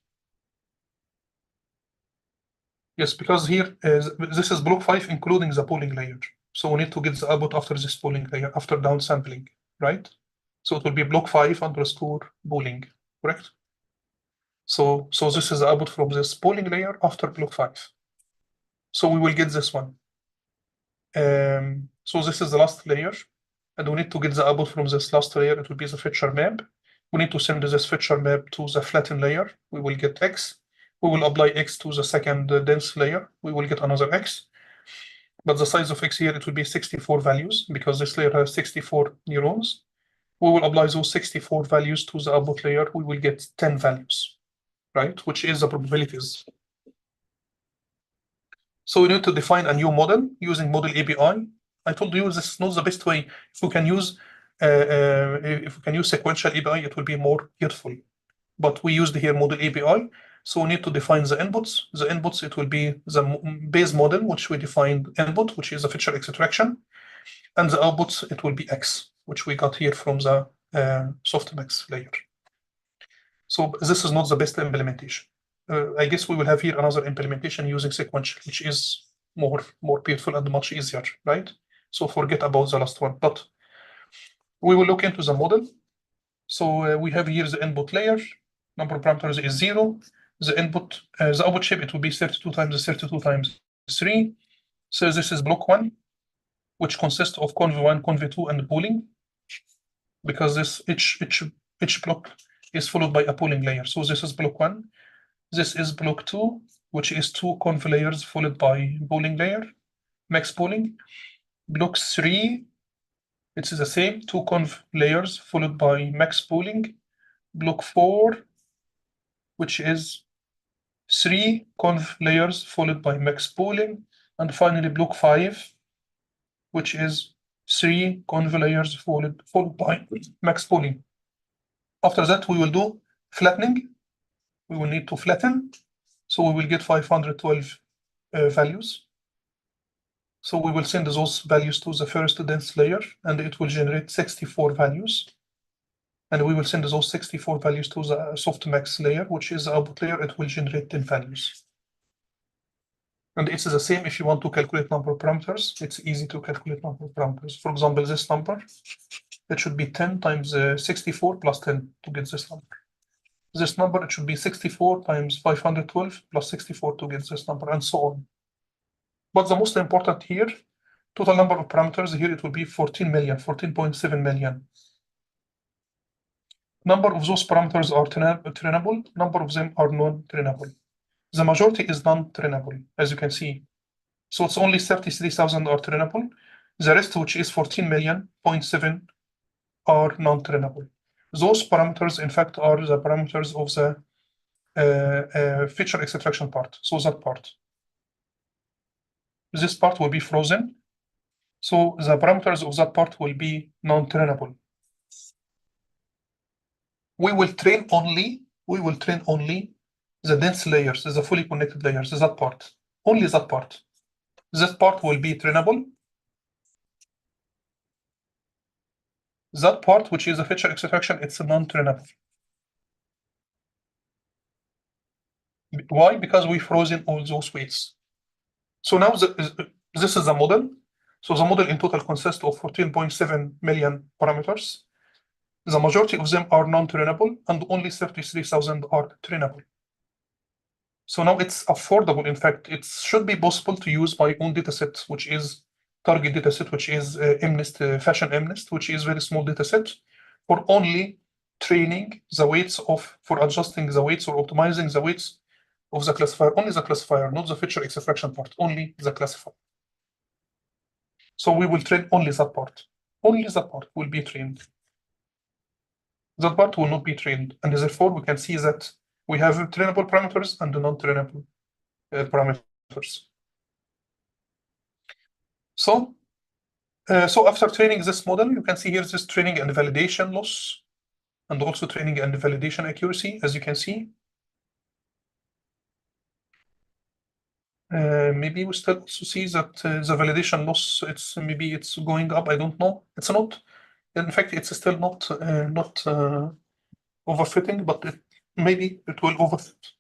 Yes, because here this is block 5 including the polling layer. So we need to get the output after this polling layer, after downsampling, right? So it will be block 5 underscore polling, correct? So this is the output from this polling layer after block 5. So we will get this one. So this is the last layer, and we need to get the output from this last layer. It will be the feature map. We need to send this feature map to the flattened layer. We will get X. We will apply X to the second dense layer. We will get another X. But the size of X here, it will be 64 values, because this layer has 64 neurons. We will apply those 64 values to the output layer. We will get 10 values, right? Which is the probabilities. So we need to define a new model using model API. I told you this is not the best way. If we can use sequential API, it will be more careful. But we used here model API, so we need to define the inputs. The inputs, it will be the base model, which we defined input, which is a feature extraction, and the outputs, it will be X, which we got here from the softmax layer. So this is not the best implementation. I guess we will have here another implementation using sequential, which is more beautiful and much easier, right? So forget about the last one, but we will look into the model. So we have here the input layer, number of parameters is 0. The input, the output shape, it will be 32 times 32 times 3. So this is block 1, which consists of conv1, conv2, and pooling, because this each block is followed by a pooling layer. So this is block 1. This is block 2, which is 2 conv layers followed by pooling layer, max pooling. Block 3, it's the same, 2 conv layers followed by max pooling. Block 4, which is 3 conv layers followed by max pooling. And finally, block 5, which is 3 conv layers followed by max pooling. After that, we will do flattening. We will need to flatten. So we will get 512 values. So we will send those values to the first dense layer, and it will generate 64 values. And we will send those 64 values to the softmax layer, which is the output layer. It will generate 10 values. And it's the same if you want to calculate number of parameters. It's easy to calculate number of parameters. For example, this number, it should be 10 times 64 plus 10 to get this number. This number, it should be 64 times 512 plus 64 to get this number, and so on. But the most important here, total number of parameters here, it will be 14 million, 14.7 million. Number of those parameters are trainable, number of them are non-trainable. The majority is non-trainable, as you can see. So it's only 33,000 are trainable. The rest, which is 14 million, 0.7, are non-trainable. Those parameters, in fact, are the parameters of the feature extraction part. So that part. This part will be frozen. So the parameters of that part will be non-trainable. We will train only the dense layers, the fully connected layers, that part. Only that part. This part will be trainable. That part, which is a feature extraction, it's non-trainable. Why? Because we frozen all those weights. So now this is the model. So the model in total consists of 14.7 million parameters. The majority of them are non-trainable, and only 33,000 are trainable. So now it's affordable. In fact, it should be possible to use my own dataset, which is target dataset, which is MNIST, Fashion MNIST, which is very small dataset, for only training the weights for adjusting the weights or optimizing the weights of the classifier, only the classifier, not the feature extraction part, only the classifier. So we will train only that part. Only that part will be trained. That part will not be trained, and therefore we can see that we have trainable parameters and non-trainable parameters. So after training this model, you can see here this training and validation loss, and also training and validation accuracy, as you can see. Maybe we still also see that the validation loss, maybe it's going up. I don't know. It's not. In fact, it's still not overfitting, but maybe it will overfit.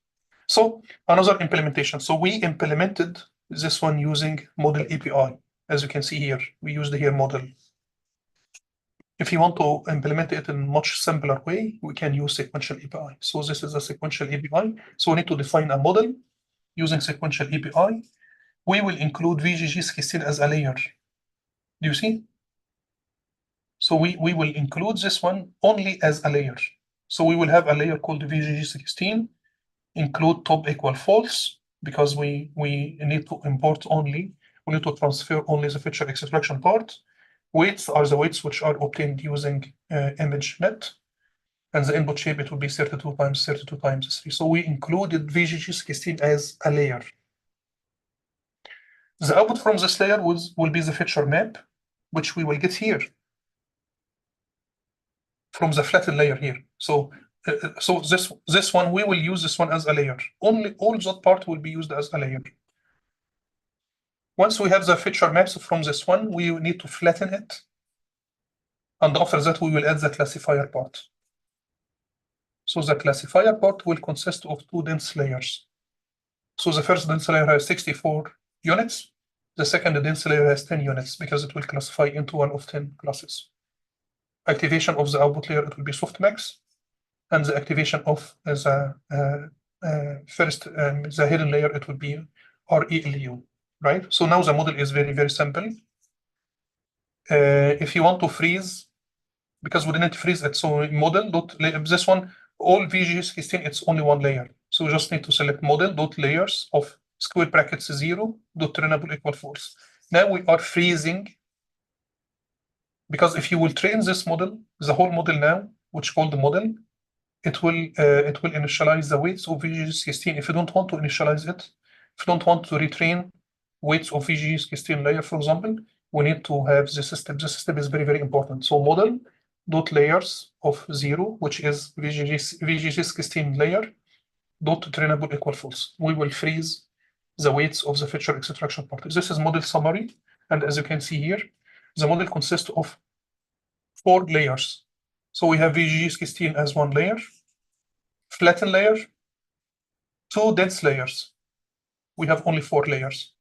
So another implementation. So we implemented this one using model API. As you can see here, we used here model. If you want to implement it in a much simpler way, we can use sequential API. So this is a sequential API. So we need to define a model using sequential API. We will include VGG16 as a layer. Do you see? So we will include this one only as a layer. So we will have a layer called VGG16, include top equal false, because we need to import only, we need to transfer only the feature extraction part. Weights are the weights which are obtained using ImageNet, and the input shape, it will be 32 times 32 times 3. So we included VGG16 as a layer. The output from this layer will be the feature map. which we will get here from the flattened layer here. So this one, we will use this one as a layer. Only all that part will be used as a layer. Once we have the feature maps from this one, we need to flatten it. And after that, we will add the classifier part. So the classifier part will consist of two dense layers. So the first dense layer has 64 units. The second dense layer has 10 units because it will classify into one of 10 classes. Activation of the output layer, it will be softmax. And the activation of the the hidden layer, it will be ReLU, right? So now the model is very, very simple. If you want to freeze, because we didn't freeze it, so model dot this one, all VGG16, it's only one layer. So we just need to select model dot layers of square brackets 0 dot trainable equal false. Now we are freezing, because if you will train this model, the whole model now, which called the model, it will initialize the weights of VGG16. If you don't want to initialize it, if you don't want to retrain weights of VGG16 layer, for example, we need to have this step. This step is very, very important. So model dot layers of 0, which is VGG16 layer, dot trainable equal false. We will freeze the weights of the feature extraction part. This is model summary. And as you can see here, the model consists of 4 layers. So we have VGG16 as one layer, flatten layer, 2 dense layers. We have only 4 layers.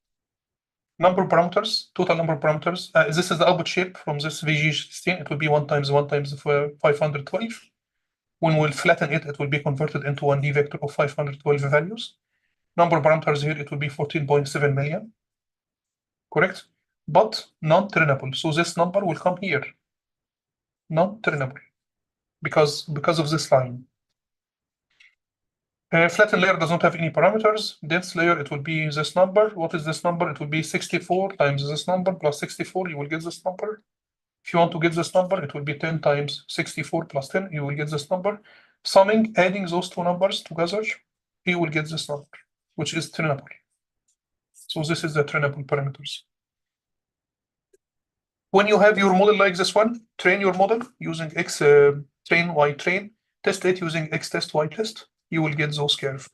Number parameters, total number parameters. This is the output shape from this VGG16. It will be 1 times 1 times 512. When we'll flatten it, it will be converted into 1D vector of 512 values. Number parameters here, it will be 14.7 million. Correct? But non-trainable. So this number will come here. Non-trainable. Because of this line. Flattened layer does not have any parameters. Dense layer, it will be this number. What is this number? It will be 64 times this number plus 64. You will get this number. If you want to get this number, it will be 10 times 64 plus 10. You will get this number. Summing, adding those two numbers together, you will get this number, which is trainable. So this is the trainable parameters. When you have your model like this one, train your model using X train, Y train, test it using X test, Y test, you will get those curves.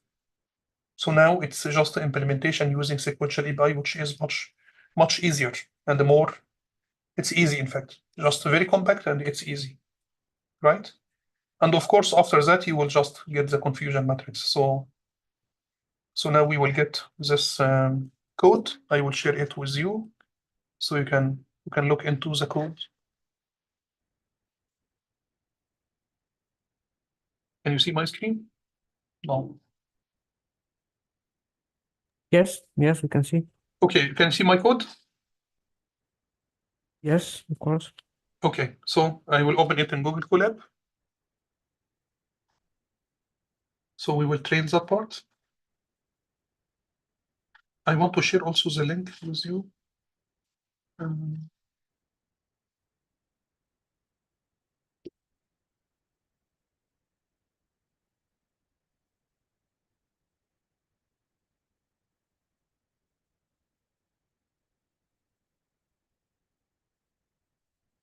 So now it's just the implementation using sequential API, which is much easier and more, it's easy in fact, just very compact and it's easy, right? And of course, after that, you will just get the confusion matrix. So now we will get this code. I will share it with you so you can look into the code. Can you see my screen? No. Yes, we can see. Okay, can you see my code? Yes, of course. Okay, so I will open it in Google Colab. So we will train that part. I want to share also the link with you.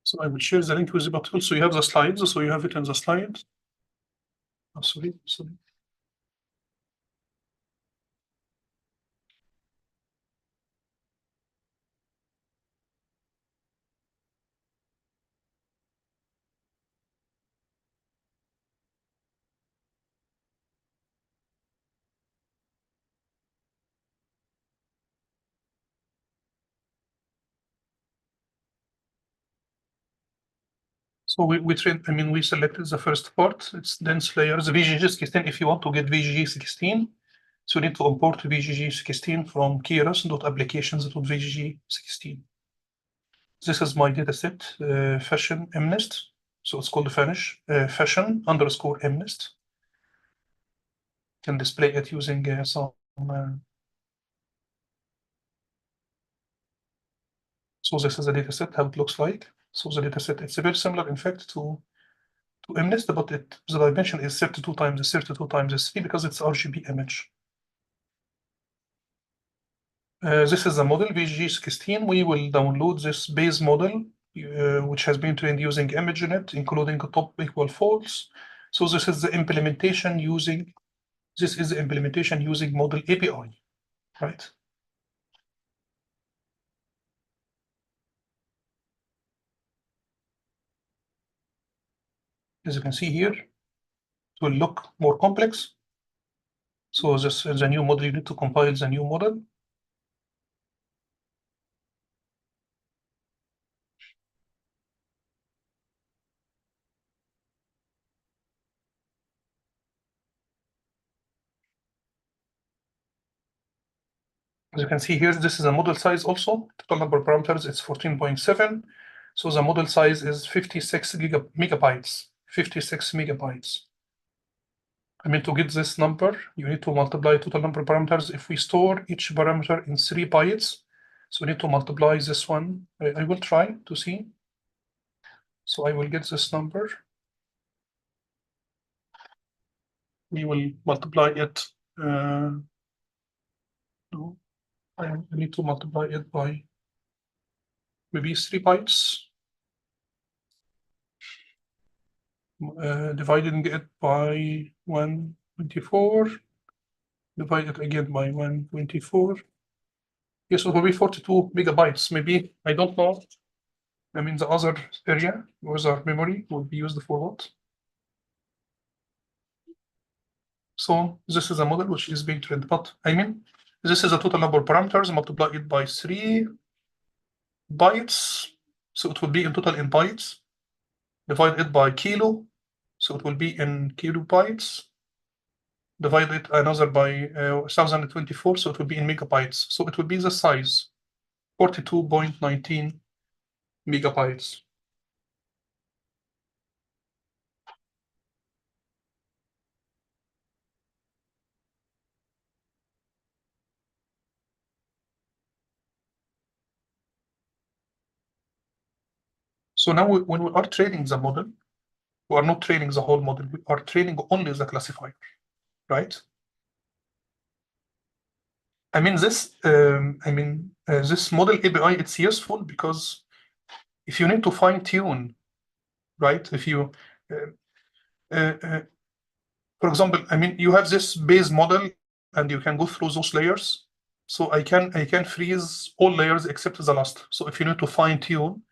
So I will share the link with you, but also you have the slides, so you have it in the slides. Oh, sorry. So we trained, we selected the first part, it's dense layers, VGG16. If you want to get VGG16, so you need to import VGG16 from keras.applications.vgg16. This is my dataset, fashion MNIST. So it's called fashion underscore MNIST. Can display it using some. So this is the dataset, how it looks like. So the dataset, it's very similar, in fact, to MNIST, but the dimension is 32 times 32 times 3 because it's RGB image. This is the model VGG16. We will download this base model which has been trained using ImageNet, including top equal false. So this is the implementation using model API, right? As you can see here, it will look more complex. So this is the new model. You need to compile the new model. As you can see here, this is a model size also. Total number of parameters, it's 14.7. So the model size is 56 megabytes. 56 megabytes. I mean, to get this number, you need to multiply total number of parameters. If we store each parameter in 3 bytes, so we need to multiply this one. I will try to see. So I will get this number. We will multiply it. No, I need to multiply it by maybe 3 bytes. Dividing it by 124, divide it again by 124. Yes, it will be 42 megabytes, maybe, I don't know. I mean, the other area, other memory will be used for what? So this is a model which is being trained, but I mean, this is a total number of parameters, multiply it by 3 bytes. So it will be in total in bytes. Divide it by kilo, so it will be in kilobytes. Divide it another by 1024, so it will be in megabytes. So it will be the size, 42.19 megabytes. So now when we are training the model, we are not training the whole model, we are training only the classifier, right? I mean, this model API, it's useful because if you need to fine tune, right? If you, for example, I mean, you have this base model and you can go through those layers. So I can freeze all layers except the last. So if you need to fine tune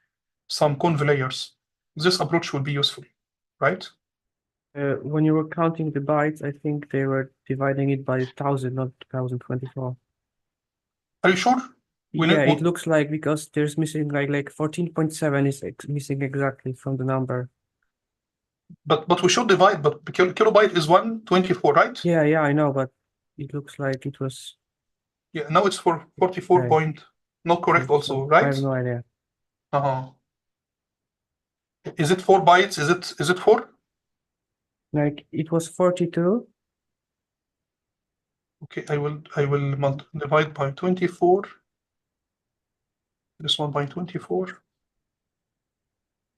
some conv layers, this approach will be useful, right? When you were counting the bytes, I think they were dividing it by 1000, not 1024. Are you sure? Yeah, it looks like because there's missing like 14.7 is missing exactly from the number. But we should divide, but kilobyte is 124, right? Yeah, I know, but it looks like it was. Yeah, now it's for 44 Okay. point, not correct also, I right? have no idea. Is it 4 bytes? Is it 4? Like it was 42. Okay, I will divide by 24. This one by 24.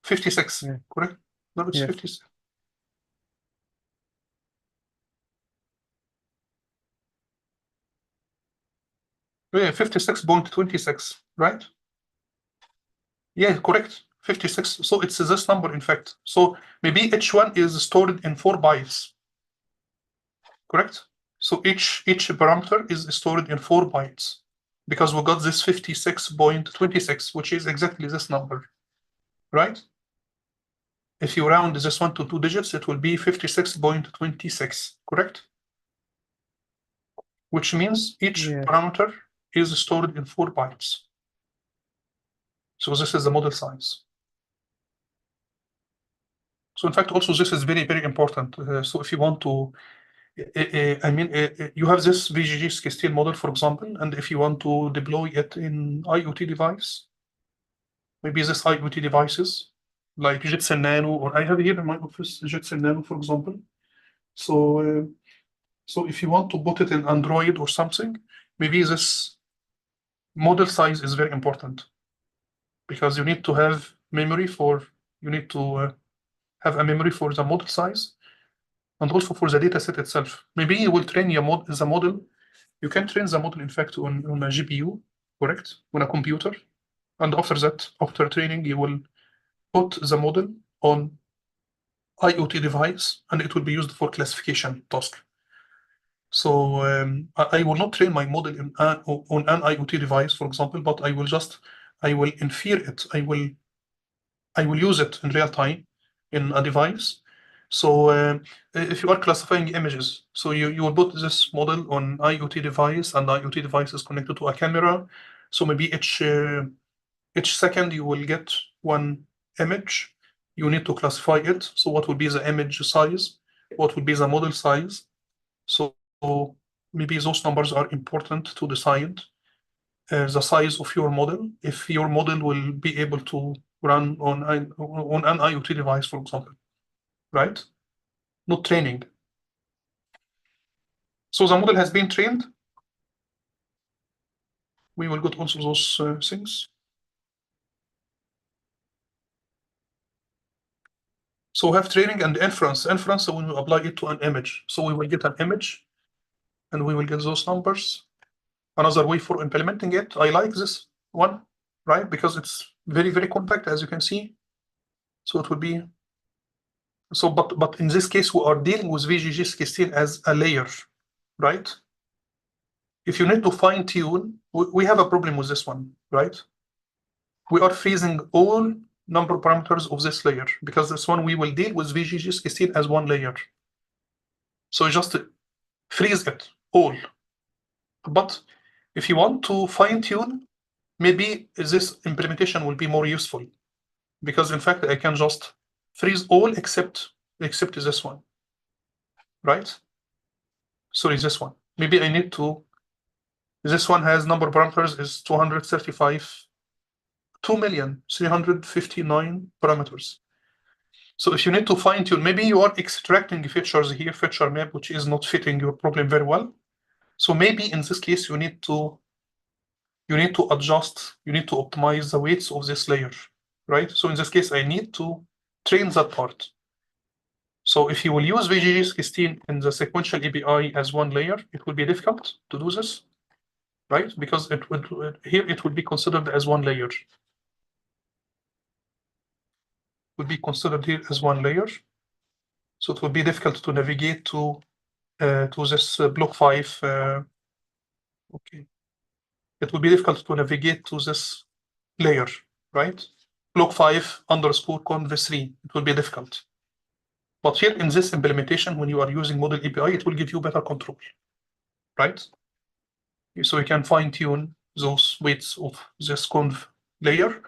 56, Yeah. correct? No, it's Yes. 56. Yeah, 56.26, right? Yeah, correct. 56. So it's this number, in fact. So maybe each one is stored in 4 bytes. Correct? So each parameter is stored in 4 bytes because we got this 56.26, which is exactly this number, right? If you round this one to 2 digits, it will be 56.26, correct? Which means each Yeah. parameter is stored in 4 bytes. So this is the model size. So in fact, also this is very, very important. So if you want to, you have this VGG scale model, for example, and if you want to deploy it in IoT device, maybe this IoT devices like Jetson Nano, or I have here in my office Jetson Nano, for example. So, so if you want to put it in Android or something, maybe this model size is very important because you need to have memory for, you need to have a memory for the model size and also for the data set itself. Maybe you will train the model. You can train the model, in fact, on a GPU, correct? On a computer. And after that, after training, you will put the model on IoT device, and it will be used for classification task. So I will not train my model on an IoT device, for example, but I will infer it. I will use it in real time in a device. So if you are classifying images, so you will put this model on IoT device, and the IoT device is connected to a camera. So maybe each second you will get one image. You need to classify it. So what will be the image size? What will be the model size? So maybe those numbers are important to decide the size of your model, if your model will be able to run on an IoT device, for example, right? Not training. So the model has been trained. We will get also those things. So we have training and inference. Inference, so we will apply it to an image. So we will get an image, and we will get those numbers. Another way for implementing it, I like this one, right? Because it's very, very compact, as you can see. So it will be, so, but in this case, we are dealing with VGG16 as a layer, right? If you need to fine tune, we have a problem with this one, right? We are freezing all number parameters of this layer, because this one we will deal with VGG16 as one layer. So just freeze it all. But if you want to fine tune, maybe this implementation will be more useful, because in fact I can just freeze all except this one, right? Sorry, this one. Maybe I need to. This one has number parameters is 235, 2,359 parameters. So if you need to fine tune, maybe you are extracting features here, feature map, which is not fitting your problem very well. So maybe in this case, you need to adjust, you need to optimize the weights of this layer, right? So in this case, I need to train that part. So if you will use VGG16 in the sequential API as one layer, it will be difficult to do this, right? Because it would be considered as one layer. Would be considered here as one layer. So it will be difficult to navigate to this block 5. Okay. It will be difficult to navigate to this layer, right? Block 5 _ conv3. It will be difficult. But here in this implementation, when you are using model API, it will give you better control, right? So you can fine tune those weights of this conv layer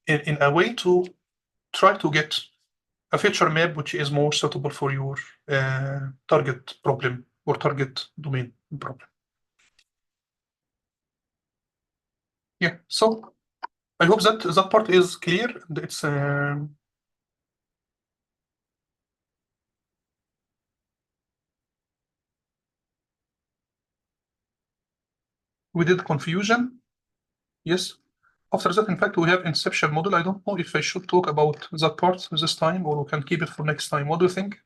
in a way to try to get a feature map which is more suitable for your target problem or target domain problem. Yeah, so I hope that that part is clear. It's we did confusion. Yes. After that, in fact, we have inception model. I don't know if I should talk about that part this time, or we can keep it for next time. What do you think?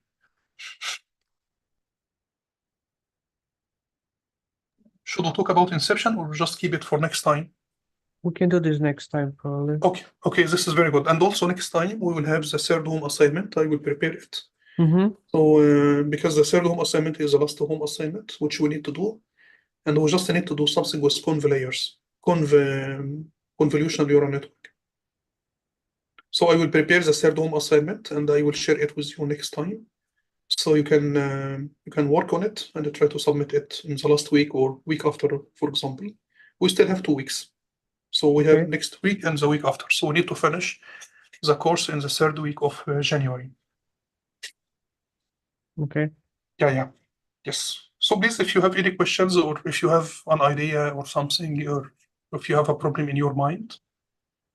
Should we talk about inception, or just keep it for next time? We can do this next time, probably. Okay, this is very good. And also next time we will have the third home assignment. I will prepare it. So because the third home assignment is the last home assignment, which we need to do, and we just need to do something with conv layers, convolutional neural network. So I will prepare the third home assignment, and I will share it with you next time. So you can work on it and try to submit it in the last week or week after, for example. We still have 2 weeks. So we have next week and the week after. So we need to finish the course in the third week of January. Okay. Yeah. Yes. So please, if you have any questions, or if you have an idea or something, or if you have a problem in your mind,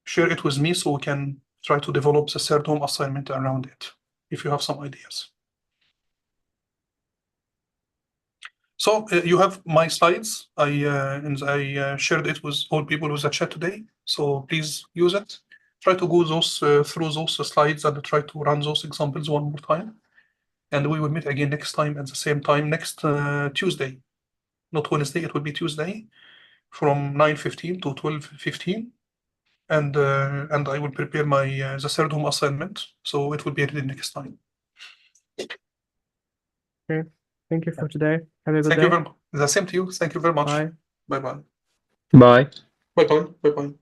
share it with me so we can try to develop the third home assignment around it, if you have some ideas. So you have my slides. I shared it with all people with the chat today. So please use it. Try to go through those slides and try to run those examples one more time. And we will meet again next time at the same time next Tuesday. Not Wednesday, it will be Tuesday from 9:15 to 12:15. and I will prepare my the third home assignment, so it will be ready next time. Thank you for today. Have a good Thank you day. very much. The same to you. Thank you very much. Bye. Bye bye. Bye. Bye bye. Bye bye.